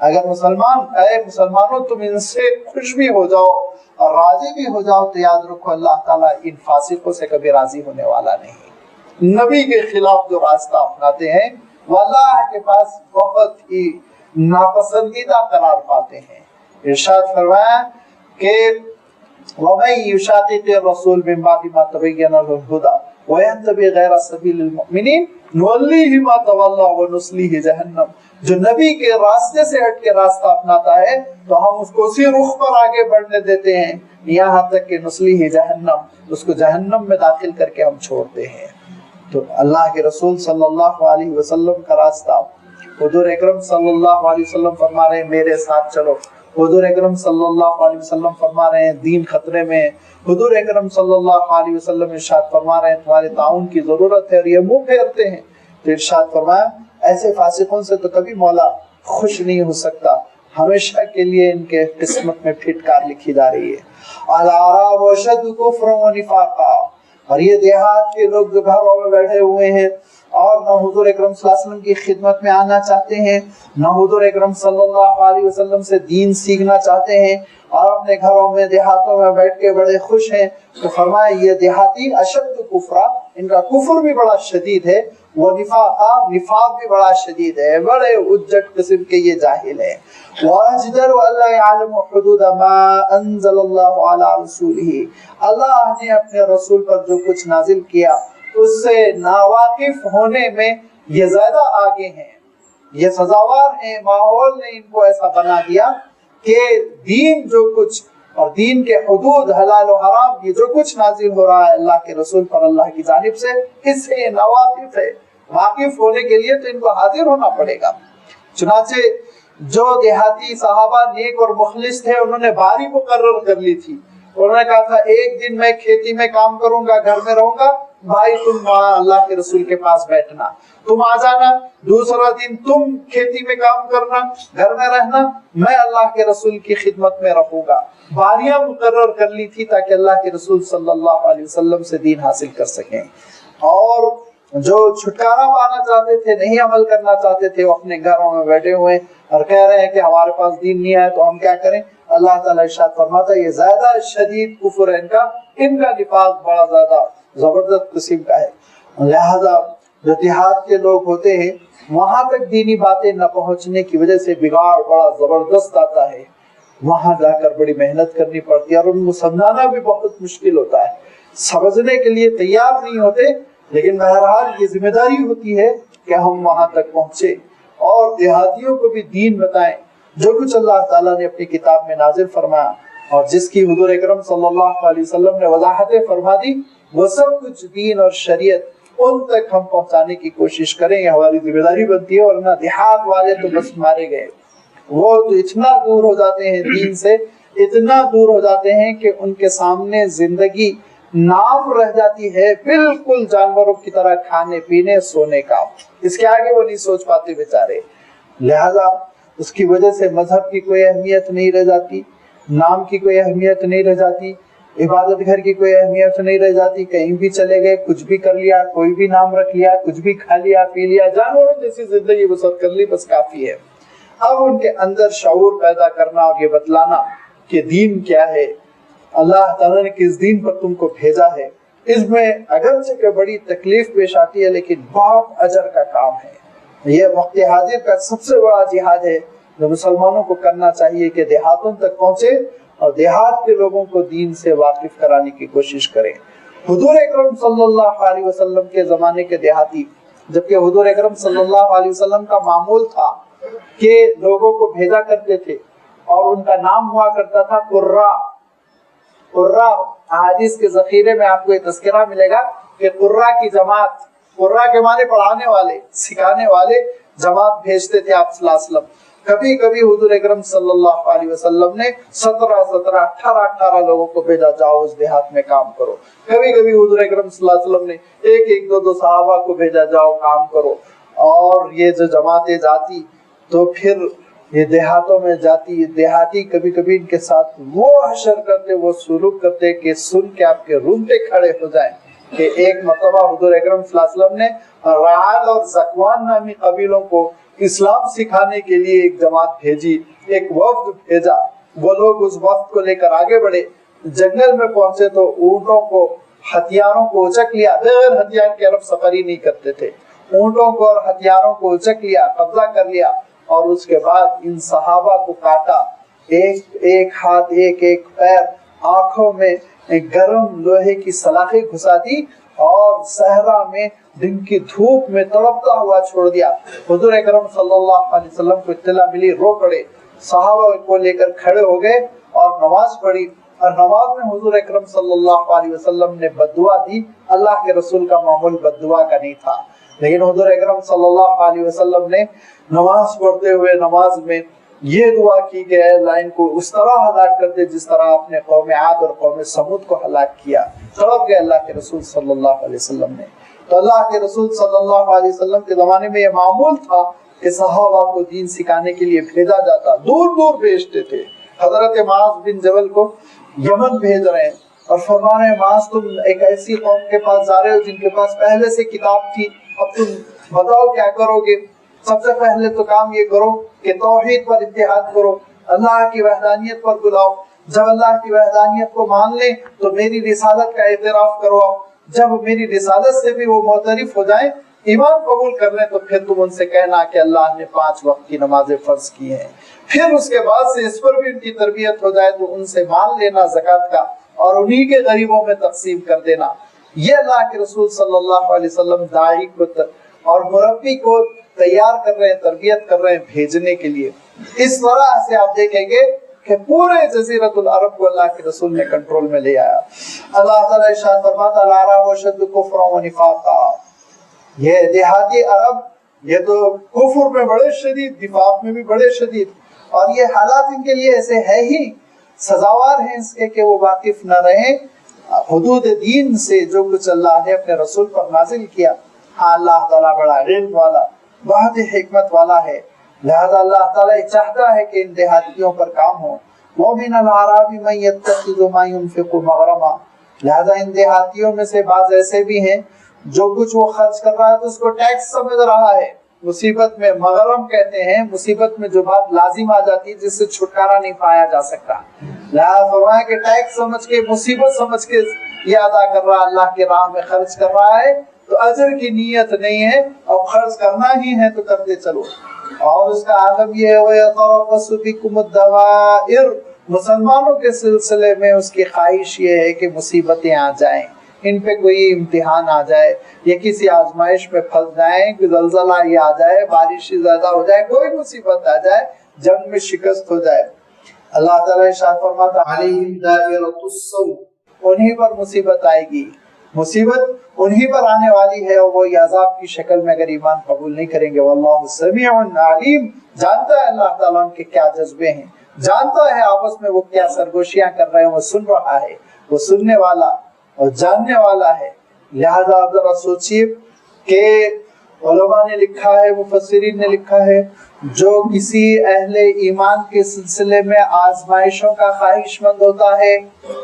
اگر اے مسلمانوں تم ان سے خوش بھی ہو جاؤ اور راضی بھی ہو جاؤ تو یاد رکھو اللہ تعالیٰ ان فاسقوں سے کبھی راضی ہونے والا نہیں۔ نبی کے خلاف جو راستہ اپناتے ہیں وہ اللہ کے پاس بہت ہی ناپسندیدہ قرار پاتے ہیں۔ ارشاد فرمایا کہ وَمَن يُشَاقِقِ الرَّسُولَ مِن بَعْدِ مَا تَبَيَّنَ لَهُ الْهُدَىٰ وَيَتَّبِعْ غَيْرَ سَبِيلِ الْمُؤْمِنِينَ نُوَلِّهِ مَا تَوَلَّىٰ وَنُصْلِيهِ جَهَنَّمَ، جو نبی کے راستے سے ہٹ کے راستہ اپناتا ہے تو ہم اس کو اسی رخ پر آگے بڑھنے دیتے ہیں یہاں تک کہ نُصْلِيهِ جَهَنَّمَ، اس کو جہنم میں داخل کر کے ہم چھوڑتے ہیں۔ تو اللہ کے رسول صلی اللہ علیہ وسلم کا راستہ، حضور اکرم صلی اللہ علیہ وسلم فرما رہے ہیں میرے ساتھ چلو، حضور اکرم صلی اللہ علیہ وسلم فرما رہے ہیں دین خطرے میں، حضور اکرم صلی اللہ علیہ وسلم ارشاد فرما رہے ہیں تمہارے تعاون کی ضرورت ہے، اور یہ منہ پھیرتے ہیں۔ تو ارشاد فرمایا ایسے فاسقوں سے تو کبھی مولا خوش نہیں ہو سکتا، ہمیشہ کے لیے ان کے قسمت میں پھٹکار لکھی جا رہی ہے۔ الاعراب اشد کفرا ونفاقا، اور یہ دیہات کے لوگ جو گھروں میں بیٹھے ہوئے ہیں اور نہ حضور اکرم صلی اللہ علیہ وسلم کی خدمت میں آنا چاہتے ہیں، نہ حضور اکرم صلی اللہ علیہ وسلم سے دین سیکھنا چاہتے ہیں، اور اپنے گھروں میں دیہاتوں میں بیٹھ کے بڑے خوش ہیں، تو فرمایا یہ دیہاتی اشد کفرا، ان کا کفر بھی بڑا شدید ہے، وہ نفاق بھی بڑا شدید ہے، بڑے اجٹ قسم کے یہ جاہل ہیں۔ وَأَجْدَرُ أَلَّا يَعْلَمُ حُدُودَ مَا أَنزَلَ اللَّهُ عَلَىٰ رَسُولِهِ، اللہ نے اپنے رسول پر جو کچھ نازل کیا اس سے ناواقف ہونے میں یہ زیادہ آگے ہیں، یہ سزاوار ہیں، ماحول نے ان کو ایسا بنا دیا کہ دین جو کچھ اور دین کے حدود حلال و حرام یہ جو کچھ نازل ہو رہا ہے اللہ کے رسول پر اللہ کی جانب سے، اس سے یہ ناواقف ہے۔ واقف ہونے کے لیے تو ان کو حاضر ہونا پڑے گا۔ چنانچہ جو دیہاتی صحابہ نیک اور مخلص تھے انہوں نے باری مقرر کر لی تھی، انہوں نے کہا تھا ایک دن میں کھیتی میں کام کروں گا، گھر میں رہوں گا، بھائی تم وہاں اللہ کے رسول کے پاس بیٹھنا، تم آ جانا، دوسرا دن تم کھیتی میں کام کرنا، گھر میں رہنا، میں اللہ کے رسول کی خدمت میں رہوں گا۔ باریاں مقرر کر لی تھی تاکہ اللہ کے رسول صلی اللہ علیہ وسلم سے دین حاصل کر سکیں، اور جو چھٹکارا پانا چاہتے تھے، نہیں عمل کرنا چاہتے تھے، وہ اپنے گھروں میں بیٹھے ہوئے اور کہہ رہے ہیں کہ ہمارے پاس دین نہیں آیا تو ہم کیا کریں۔ اللہ تعالیٰ ارشاد فرماتا ہے یہ زیادہ شدید کفر ہے ان کا نفاق بڑا زیادہ زبردست قسم کا ہے۔ لہذا جو دیہات کے لوگ ہوتے ہیں وہاں تک دینی باتیں نہ پہنچنے کی وجہ سے بگاڑ بڑا زبردست آتا ہے، وہاں جا کر بڑی محنت کرنی پڑتی ہے اور ان کو سمجھانا بھی بہت مشکل ہوتا ہے، سمجھنے کے لیے تیار نہیں ہوتے، لیکن بہرحال یہ ذمہ داری ہوتی ہے کہ ہم وہاں تک پہنچے اور دیہاتیوں کو بھی دین بتائیں، جو کچھ اللہ تعالیٰ نے اپنی کتاب میں نازل فرمایا اور جس کی حضور اکرم صلی اللہ علیہ وسلم نے وضاحت فرما دی، وہ سب کچھ دین اور شریعت ان تک ہم پہنچانے کی کوشش کریں، یہ ہماری ذمہ داری بنتی ہے۔ ورنہ دیہات والے تو بس مارے گئے، وہ تو اتنا دور ہو جاتے ہیں دین سے، اتنا دور ہو جاتے ہیں کہ ان کے سامنے زندگی نام رہ جاتی ہے، بالکل جانوروں کی طرح کھانے پینے سونے کا، اس کے آگے وہ نہیں سوچ پاتے بیچارے۔ لہذا اس کی وجہ سے مذہب کی کوئی اہمیت نہیں رہ جاتی، نام کی کوئی اہمیت نہیں رہ جاتی، عبادت گھر کی کوئی اہمیت نہیں رہ جاتی، کہیں بھی چلے گئے کچھ بھی کر لیا، کوئی بھی نام رکھ لیا، کچھ بھی کھا لیا پی لیا، جانوروں جیسی زندگی بسر کر لی، بس کافی ہے۔ اب ان کے اندر شعور پیدا کرنا اور یہ بتلانا کہ دین کیا ہے، اللہ تعالیٰ نے کس دین پر تم کو بھیجا ہے، اس میں اگرچہ کہ بڑی تکلیف پیش آتی ہے لیکن بہت اجر کا کام ہے۔ یہ وقت حاضر کا سب سے بڑا جہاد ہے جو مسلمانوں کو کرنا چاہیے کہ دیہاتوں تک پہنچے اور دیہات کے لوگوں کو دین سے واقف کرانے کی کوشش کریں۔ حضور اکرم صلی اللہ علیہ وسلم کے زمانے کے دیہاتی، جبکہ حضور اکرم صلی اللہ علیہ وسلم کا معمول تھا کہ لوگوں کو بھیجا کرتے تھے اور ان کا نام ہوا کرتا تھا قرہ۔ قرہ احادیث کے ذخیرے میں آپ کو یہ تذکرہ ملے گا کہ قرہ کی جماعت، قرہ کے معنی پڑھانے والے، سکھانے والے، جماعت بھیجتے تھے آپ صلی اللہ علیہ وسلم۔ کبھی کبھی حضور اکرم صلی اللہ علیہ وسلم نے 18 لوگوں کو بھیجا، جاؤ اس دیہات میں کام کرو۔ کبھی کبھی حضور اکرم صلی اللہ علیہ وسلم نے ایک دو صحابہ کو بھیجا، جاؤ کام کرو۔ اور یہ جو جماعتیں جاتی تو پھر یہ دیہاتوں میں جاتی، دیہاتی کبھی کبھی ان کے ساتھ وہ حشر کرتے، وہ سلوک کرتے کہ سن کے آپ کے رونگٹے کھڑے ہو جائیں۔ کہ ایک مرتبہ حضور اکرم صلی اللہ علیہ وسلم نے رعال اور زکوان نامی قبیلوں کو اسلام سکھانے کے لیے ایک جماعت بھیجی، ایک وفد بھیجا، وہ لوگ اس وفد کو لے کر آگے بڑھے، جنگل میں پہنچے تو اونٹوں کو، ہتھیاروں کو اچک لیا، بغیر ہتھیار کے عرب سفر ہی نہیں کرتے تھے، اونٹوں کو اور ہتھیاروں کو اچک لیا، قبضہ کر لیا، اور اس کے بعد ان صحابہ کو کاٹا، ایک ہاتھ ایک پیر، آنکھوں میں گرم لوہے کی سلاخیں گھسا دی اور صحرا میں دن کی دھوپ میں تڑپتا ہوا چھوڑ دیا۔ حضور اکرم صلی اللہ علیہ وسلم کو اطلاع ملی، رو پڑے، صحابہ کو لے کر کھڑے ہو گئے اور نماز پڑھی، اور نماز میں حضور اکرم صلی اللہ علیہ وسلم نے بد دعا دی۔ اللہ کے رسول کا معمول بد دعا کا نہیں تھا، لیکن حضور اکرم صلی اللہ علیہ وسلم نے نماز پڑھتے ہوئے نماز میں یہ دعا کی کہ اے اللہ ان کو اس طرح ہلاک کر دے جس طرح آپ نے قوم عاد اور قوم سمود کو ہلاک کیا۔ تڑپ گئے اللہ کے رسول صلی اللہ علیہ وسلم نے۔ تو اللہ کے رسول صلی اللہ علیہ وسلم کے زمانے میں یہ معمول تھا کہ صحابہ کو دین سکھانے کے لیے بھیجا جاتا، دور دور بھیجتے تھے۔ حضرت معاذ بن جبل کو یمن بھیج رہے ہیں اور فرما رہے ہیں معاذ تم ایک ایسی قوم کے پاس جا رہے ہو جن کے پاس پہلے سے کتاب تھی، اب تم بتاؤ کیا کرو گے؟ سب سے پہلے تو کام یہ کرو کہ توحید پر اتحاد کرو، اللہ کی وحدانیت پر بلاؤ، جب اللہ کی وحدانیت کو مان لیں تو میری رسالت کا اعتراف کرواؤ، جب میری رسالت سے بھی وہ معترف ہو جائیں، ایمان قبول کر لیں، تو پھر تم ان سے کہنا کہ اللہ نے 5 وقت کی نمازیں فرض کی ہیں، پھر اس کے بعد سے اس پر بھی ان کی تربیت ہو جائے تو ان سے مال لینا زکوٰۃ کا اور انہی کے غریبوں میں تقسیم کر دینا۔ یہ اللہ کے رسول صلی اللہ علیہ وسلم داعی کو اور مربی کو تیار کر رہے ہیں، تربیت کر رہے ہیں بھیجنے کے لیے۔ اس طرح سے آپ دیکھیں گے کہ پورے جزیرۃ العرب کو اللہ کے رسول نے کنٹرول میں لے آیا۔ اللہ تعالیٰ ارشاد فرماتا الاعراب اشد کفرا ونفاقا، یہ دیہاتی عرب یہ تو کفر میں بڑے شدید، نفاق میں بھی بڑے شدید، اور یہ حالات ان کے لیے ایسے ہے ہی، سزاوار ہیں اس کے کہ وہ واقف نہ رہیں حدود دین سے، جو کچھ اللہ نے اپنے رسول پر نازل کیا۔ ہاں اللہ تعالیٰ بڑا علم والا، بہت حکمت والا ہے، لہذا اللہ تعالیٰ چاہتا ہے کہ ان دیہاتیوں پر کام ہو۔ وَمِنَ الْأَعْرَابِ مَن يَتَّخِذُ مَا يُنْفِقُ مَغْرَمًا، لہذا ان دیہاتیوں میں سے بعض ایسے بھی ہیں جو کچھ وہ خرچ کر رہا ہے تو اس کو ٹیکس سمجھ رہا ہے، مصیبت میں، مغرم کہتے ہیں مصیبت میں جو بات لازم آ جاتی ہے جس سے چھٹکارا نہیں پایا جا سکتا، لہذا فرمایا کہ ٹیکس سمجھ کے، مصیبت سمجھ کے یہ ادا کر رہا ہے، اللہ کی راہ میں خرچ کر رہا ہے، تو اجر کی نیت نہیں ہے، اور خرچ کرنا ہی ہے تو کرتے چلو۔ اور اس کا عالم یہ ہے وَيَتَرَبَّصُ بِكُمُ الدَّوَائِرُ، مسلمانوں کے سلسلے میں اس کی خواہش یہ ہے کہ مصیبتیں آ جائیں، ان پہ کوئی امتحان آ جائے، یا کسی آزمائش میں پھنس جائیں، کوئی زلزلہ یہ آ جائے، بارش زیادہ ہو جائے، کوئی مصیبت آ جائے، جنگ میں شکست ہو جائے۔ اللہ تعالیٰ ارشاد فرماتا عَلَيْهِمْ دَائِرَةُ السَّوْءِ، انہی پر مصیبت آئے گی، مصیبت انہی پر آنے والی ہے، اور وہ عذاب کی شکل میں اگر ایمان قبول نہیں کریں گے۔ واللہ سمیع علیم، جانتا ہے اللہ تعالیٰ ان کے کیا جذبے ہیں، جانتا ہے آپس میں وہ کیا سرگوشیاں کر رہے ہیں، وہ سن رہا ہے، وہ سننے والا اور جاننے والا ہے۔ لہذا آپ ذرا سوچیے کہ علماء نے لکھا ہے، مفسرین نے لکھا ہے، جو کسی اہل ایمان کے سلسلے میں آزمائشوں کا خواہش مند ہوتا ہے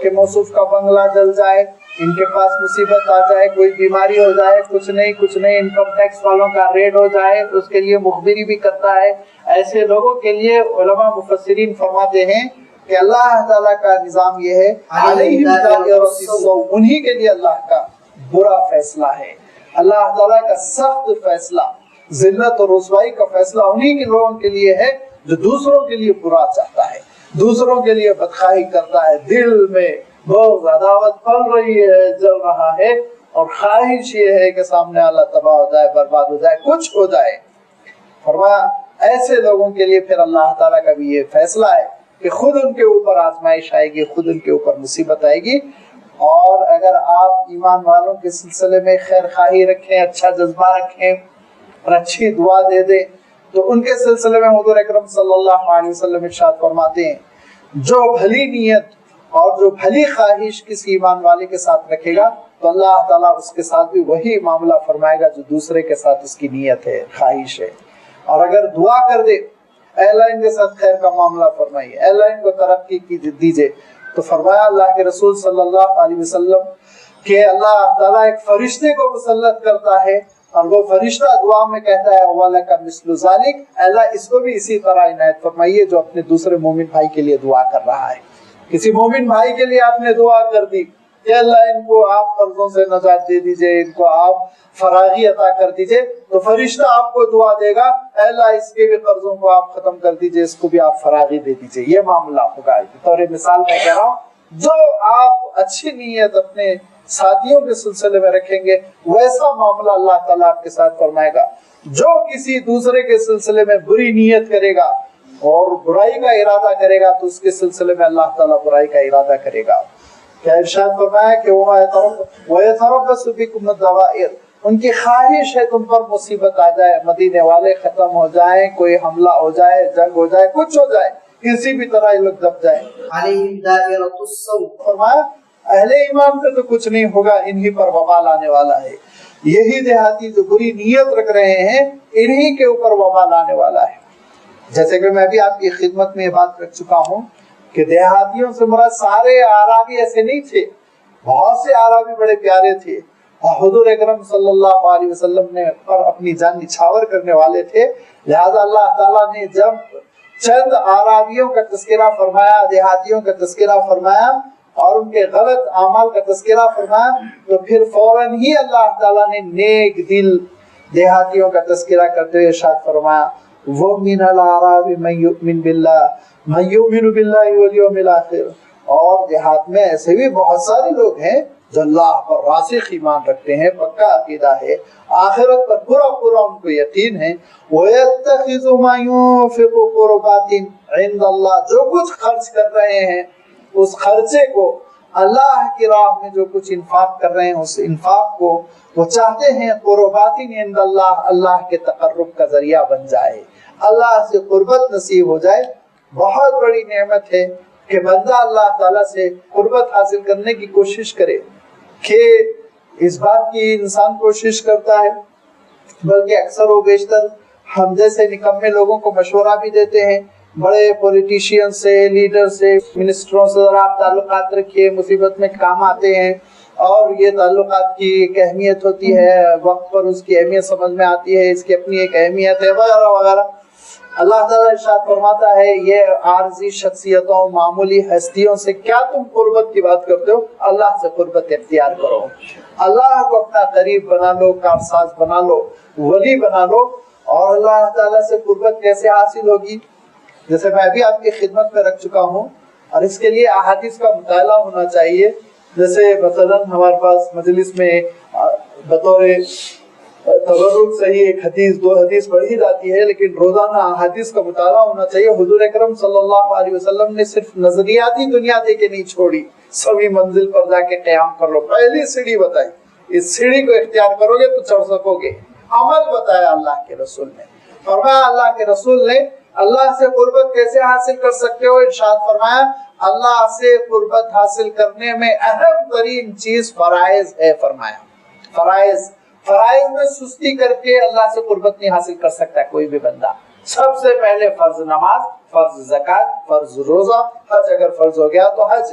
کہ موصوف کا بنگلہ جل جائے، ان کے پاس مصیبت آ جائے، کوئی بیماری ہو جائے، کچھ نہیں انکم ٹیکس والوں کا ریڈ ہو جائے، اس کے لیے مخبری بھی کرتا ہے، ایسے لوگوں کے لیے علماء مفسرین فرماتے ہیں کہ اللہ تعالیٰ کا نظام یہ ہے علیہم دائرۃ السوء، انہی کے لیے اللہ کا برا فیصلہ ہے، اللہ تعالیٰ کا سخت فیصلہ، ذلت اور رسوائی کا فیصلہ انہی کے لوگوں کے لیے ہے جو دوسروں کے لیے برا چاہتا ہے، دوسروں کے لیے بدخواہی کرتا ہے، دل میں بغض عداوت پل رہی ہے، جل رہا ہے، اور خواہش یہ ہے کہ سامنے اللہ تباہ ہو جائے، برباد ہو جائے، کچھ ہو جائے۔ فرمایا ایسے لوگوں کے لیے پھر اللہ تعالیٰ کا بھی یہ فیصلہ ہے کہ خود ان کے اوپر آزمائش آئے گی، خود ان کے اوپر مصیبت آئے گی، اور اگر آپ ایمان والوں کے سلسلے میں خیر خواہی رکھیں، اچھا جذبہ رکھیں اور اچھی دعا دے دیں، تو ان کے سلسلے میں حضور اکرم صلی اللہ علیہ وسلم ارشاد فرماتے ہیں جو بھلی نیت اور جو بھلی خواہش کسی ایمان والے کے ساتھ رکھے گا تو اللہ تعالیٰ اس کے ساتھ بھی وہی معاملہ فرمائے گا جو دوسرے کے ساتھ اس کی نیت ہے، خواہش ہے۔ اور اگر دعا کر دے اے اللہ ان کے ساتھ خیر کا معاملہ فرمائیے، اے اللہ ان کو ترقی کی دیجیے، تو فرمایا اللہ کے رسول صلی اللہ علیہ وسلم کہ اللہ تعالیٰ ایک فرشتے کو مسلط کرتا ہے اور وہ فرشتہ دعا میں کہتا ہے وَلَكَ مِثْلُ ذَلِكَ، اللہ اس کو بھی اسی طرح عنایت فرمائیے جو اپنے دوسرے مومن بھائی کے لیے دعا کر رہا ہے۔ کسی مومن بھائی کے لیے آپ نے دعا کر دی کہ اللہ ان کو آپ قرضوں سے نجات دے دیجئے، ان کو آپ فراغی عطا کر دیجئے، تو فرشتہ آپ کو دعا دے گا اے اللہ اس کے بھی قرضوں کو آپ ختم کر دیجئے، اس کو بھی آپ فراغی دے دیجئے۔ یہ معاملہ ہوگا۔ طور مثال میں کہہ رہا ہوں، جو آپ اچھی نیت اپنے ساتھیوں کے سلسلے میں رکھیں گے ویسا معاملہ اللہ تعالیٰ آپ کے ساتھ فرمائے گا۔ جو کسی دوسرے کے سلسلے میں بری نیت کرے گا اور برائی کا ارادہ کرے گا تو اس کے سلسلے میں اللہ تعالیٰ برائی کا ارادہ کرے گا۔ کیا ارشاد فرمایا کہ وَيَتَرَبَّصُ بِكُمُ الدَّوَائِرُ، ان کی خواہش ہے تم پر مصیبت آ جائے، مدینے والے ختم ہو جائیں، کوئی حملہ ہو جائے، جنگ ہو جائے، کچھ ہو جائے، کسی بھی طرح یہ لوگ دب جائیں۔ عَلَيْهِمْ دَائِرَةُ السَّوْءِ، فرمایا اہل ایمان پہ تو کچھ نہیں ہوگا، انہی پر وبال آنے والا ہے۔ یہی دیہاتی جو بری نیت رکھ رہے ہیں انہی کے اوپر وبال آنے والا ہے۔ جیسے کہ میں بھی آپ کی خدمت میں یہ بات رکھ چکا ہوں کہ دیہاتیوں سے مراد سارے اعرابی ایسے نہیں تھے، بہت سے اعرابی بڑے پیارے تھے اور حضور اکرم صلی اللہ علیہ وسلم نے پر اپنی جان نچھاور کرنے والے تھے، لہذا اللہ تعالیٰ نے جب چند اعرابیوں کا تذکرہ فرمایا، دیہاتیوں کا تذکرہ فرمایا اور ان کے غلط اعمال کا تذکرہ فرمایا تو پھر فوراً ہی اللہ تعالیٰ نے نیک دل دیہاتیوں کا تذکرہ کرتے ہوئے ارشاد فرمایا وَمِنَ الْأَعْرَابِ مَن يُؤْمِنُ بِاللَّهِ مَن يُؤْمِنُ بِاللَّهِ وَالْيَوْمِ الْآخِرِ، اور دیہات میں ایسے بھی بہت سارے لوگ ہیں جو اللہ پر راسخ ایمان رکھتے ہیں، پکا عقیدہ ہے، آخرت پر پورا ان کو یقین ہے۔ وَيَتَّخِذُ مَا يُنْفِقُ قُرُبَاتٍ عِنْدَ اللَّهِ، جو کچھ خرچ کر رہے ہیں اس خرچے کو اللہ کی راہ میں جو کچھ انفاق کر رہے ہیں اس انفاق کو وہ چاہتے ہیں قربات عند اللہ، اللہ کے تقرب کا ذریعہ بن جائے، اللہ سے قربت نصیب ہو جائے۔ بہت بڑی نعمت ہے کہ بندہ اللہ تعالیٰ سے قربت حاصل کرنے کی کوشش کرے، کہ اس بات کی انسان کوشش کرتا ہے، بلکہ اکثر و بیشتر ہم جیسے نکمے لوگوں کو مشورہ بھی دیتے ہیں، بڑے پولیٹیشین سے، لیڈر سے، منسٹروں سے ذرا آپ تعلقات رکھیے، مصیبت میں کام آتے ہیں، اور یہ تعلقات کی ایک اہمیت ہوتی ہے، وقت پر اس کی اہمیت سمجھ میں آتی ہے، اس کی اپنی ایک اہمیت ہے وغیرہ وغیرہ۔ اللہ تعالیٰ ارشاد فرماتا ہے یہ عارضی شخصیتوں، معمولی ہستیوں سے کیا تم قربت کی بات کرتے ہو؟ اللہ سے قربت اختیار کرو، اللہ کو اپنا قریب بنا لو، کارساز بنا لو، ولی بنا لو۔ اور اللہ تعالیٰ سے قربت کیسے حاصل ہوگی؟ جیسے میں بھی آپ کی خدمت میں رکھ چکا ہوں، اور اس کے لیے احادیث کا مطالعہ ہونا چاہیے۔ جیسے مثلا ہمارے پاس مجلس میں بطور تبرک صحیح ایک حدیث دو حدیث پڑھی جاتی ہے، لیکن روزانہ احادیث کا مطالعہ ہونا چاہیے۔ حضور اکرم صلی اللہ علیہ وسلم نے صرف نظریاتی دنیا دے کے نہیں چھوڑی، سبھی منزل پر جا کے قیام کر لو، پہلی سیڑھی بتائی، اس سیڑھی کو اختیار کرو گے تو چڑھ سکو گے۔ عمل بتایا اللہ کے رسول نے، فرمایا اللہ کے رسول نے اللہ سے قربت کیسے حاصل کر سکتے ہو؟ ارشاد فرمایا اللہ سے قربت حاصل کرنے میں اہم ترین چیز فرائض ہے۔ فرمایا فرائض میں سستی کر کے اللہ سے قربت نہیں حاصل کر سکتا کوئی بھی بندہ۔ سب سے پہلے فرض نماز، فرض زکوٰۃ، فرض روزہ، حج اگر فرض ہو گیا تو حج،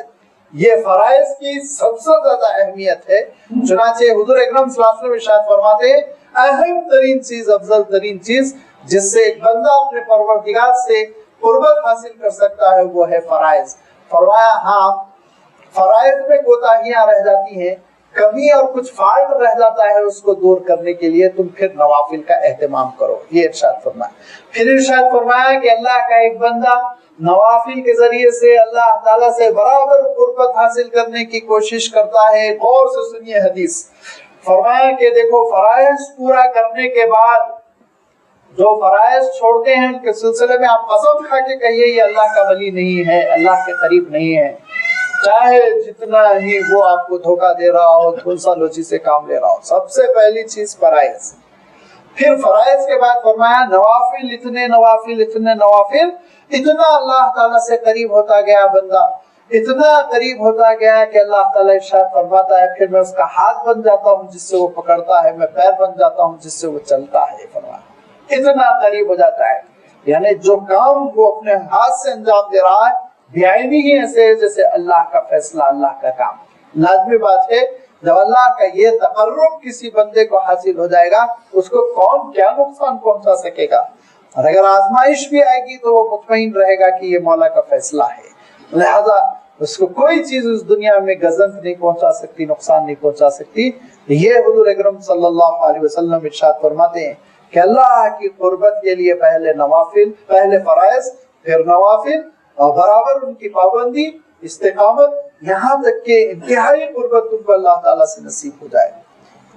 یہ فرائض کی سب سے زیادہ اہمیت ہے۔ چنانچہ حضور اکرم صلی اللہ علیہ وسلم ارشاد فرماتے ہیں اہم ترین چیز، افضل ترین چیز جس سے ایک بندہ اپنے پروردگار سے قربت حاصل کر سکتا ہے وہ ہے فرائض۔ فرمایا ہاں فرائض میں کوتاہیاں رہ جاتی ہیں، کمی اور کچھ فالٹ رہ جاتا ہے، اس کو دور کرنے کے لیے تم پھر نوافل کا اہتمام کرو، یہ ارشاد فرمایا۔ پھر ارشاد فرمایا کہ اللہ کا ایک بندہ نوافل کے ذریعے سے اللہ تعالیٰ سے برابر قربت حاصل کرنے کی کوشش کرتا ہے۔ غور سے سنیے حدیث، فرمایا کہ دیکھو فرائض پورا کرنے کے بعد جو فرائض چھوڑتے ہیں ان کے سلسلے میں آپ قسم کھا کے کہیے یہ اللہ کا ولی نہیں ہے، اللہ کے قریب نہیں ہے، چاہے جتنا ہی وہ آپ کو دھوکہ دے رہا ہو، دھنسا لوچی سے کام لے رہا ہو۔ سب سے پہلی چیز فرائض۔ پھر فرائض کے بعد فرمایا نوافل، اتنے نوافل، اتنا اللہ تعالیٰ سے قریب ہوتا گیا بندہ، اتنا قریب ہوتا گیا کہ اللہ تعالیٰ ارشاد فرماتا ہے پھر میں اس کا ہاتھ بن جاتا ہوں جس سے وہ پکڑتا ہے، میں پیر بن جاتا ہوں جس سے وہ چلتا ہے۔ فرمایا اتنا قریب ہو جاتا ہے، یعنی جو کام وہ اپنے ہاتھ سے انجام دے رہا ہے بعینی ہی ایسے جیسے اللہ کا فیصلہ، اللہ کا کام۔ لازمی بات ہے جب اللہ کا یہ تقرب کسی بندے کو حاصل ہو جائے گا اس کو کون کیا نقصان پہنچا سکے گا. اور اگر آزمائش بھی آئے گی تو وہ مطمئن رہے گا کہ یہ مولا کا فیصلہ ہے, لہذا اس کو کوئی چیز اس دنیا میں گزنت نہیں پہنچا سکتی, نقصان نہیں پہنچا سکتی. یہ حضور اکرم صلی اللہ علیہ وسلم ارشاد فرماتے ہیں کہ اللہ کی قربت کے لیے پہلے نوافل, پہلے فرائض پھر نوافل, اور برابر ان کی پابندی, استقامت, یہاں تک کہ انتہائی قربت تم کو اللہ تعالیٰ سے نصیب ہو جائے.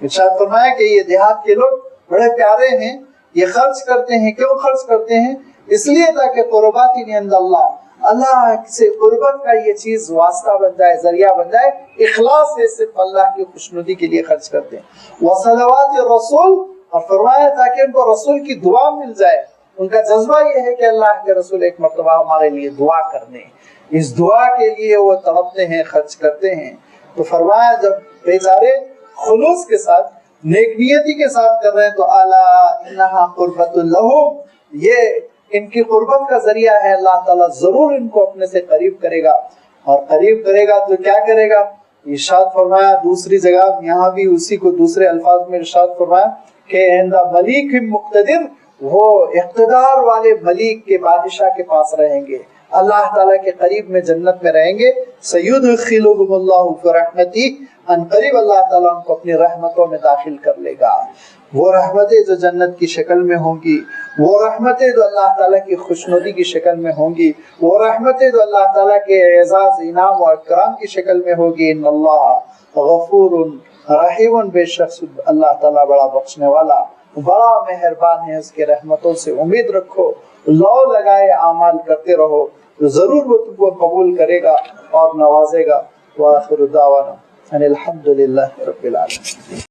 ارشاد فرمایا کہ یہ دیہات کے لوگ بڑے پیارے ہیں, یہ خرچ کرتے ہیں. کیوں خرچ کرتے ہیں؟ اس لیے تاکہ قربات عند اللہ, اللہ سے قربت کا یہ چیز واسطہ بن جائے, ذریعہ بن جائے. اخلاص سے صرف اللہ کی خوشنودی کے لیے خرچ کرتے ہیں. وصلوات الرسول, اور فرمایا تاکہ ان کو رسول کی دعا مل جائے. ان کا جذبہ یہ ہے کہ اللہ کے رسول ایک مرتبہ ہمارے لیے دعا کرنے, اس دعا کے لیے وہ تڑپتے ہیں, خرچ کرتے ہیں. تو فرمایا جب بیچارے خلوص کے ساتھ, نیک نیتی کے ساتھ کر رہے ہیں تو الا انہا قربت لہم, یہ ان کی قربت کا ذریعہ ہے, اللہ تعالیٰ ضرور ان کو اپنے سے قریب کرے گا. اور قریب کرے گا تو کیا کرے گا؟ ارشاد فرمایا دوسری جگہ, یہاں بھی اسی کو دوسرے الفاظ میں ارشاد فرمایا کہ عند ملیک مقتدر, وہ اقتدار والے ملیک کے, بادشاہ کے پاس رہیں گے, اللہ تعالیٰ کے قریب میں جنت میں رہیں گے. سیدخلہم اللہ فی رحمتہ, ان قریب اللہ تعالیٰ ان کو اپنی رحمتوں میں داخل کر لے گا. وہ رحمتیں جو جنت کی شکل میں ہوں گی, وہ رحمتیں جو اللہ تعالیٰ کی خوشنودی کی شکل میں ہوں گی, وہ رحمتیں جو اللہ تعالیٰ کے اعزاز, انعام اور اکرام کی شکل میں ہوگی. ان اللہ غفور رحیم, بے شک اللہ تعالیٰ بڑا بخشنے والا, بڑا مہربان ہے. اس کے رحمتوں سے امید رکھو, لو لگائے اعمال کرتے رہو, ضرور وہ تم کو قبول کرے گا اور نوازے گا. وآخر دعوانا ان الحمد للہ رب العالمین.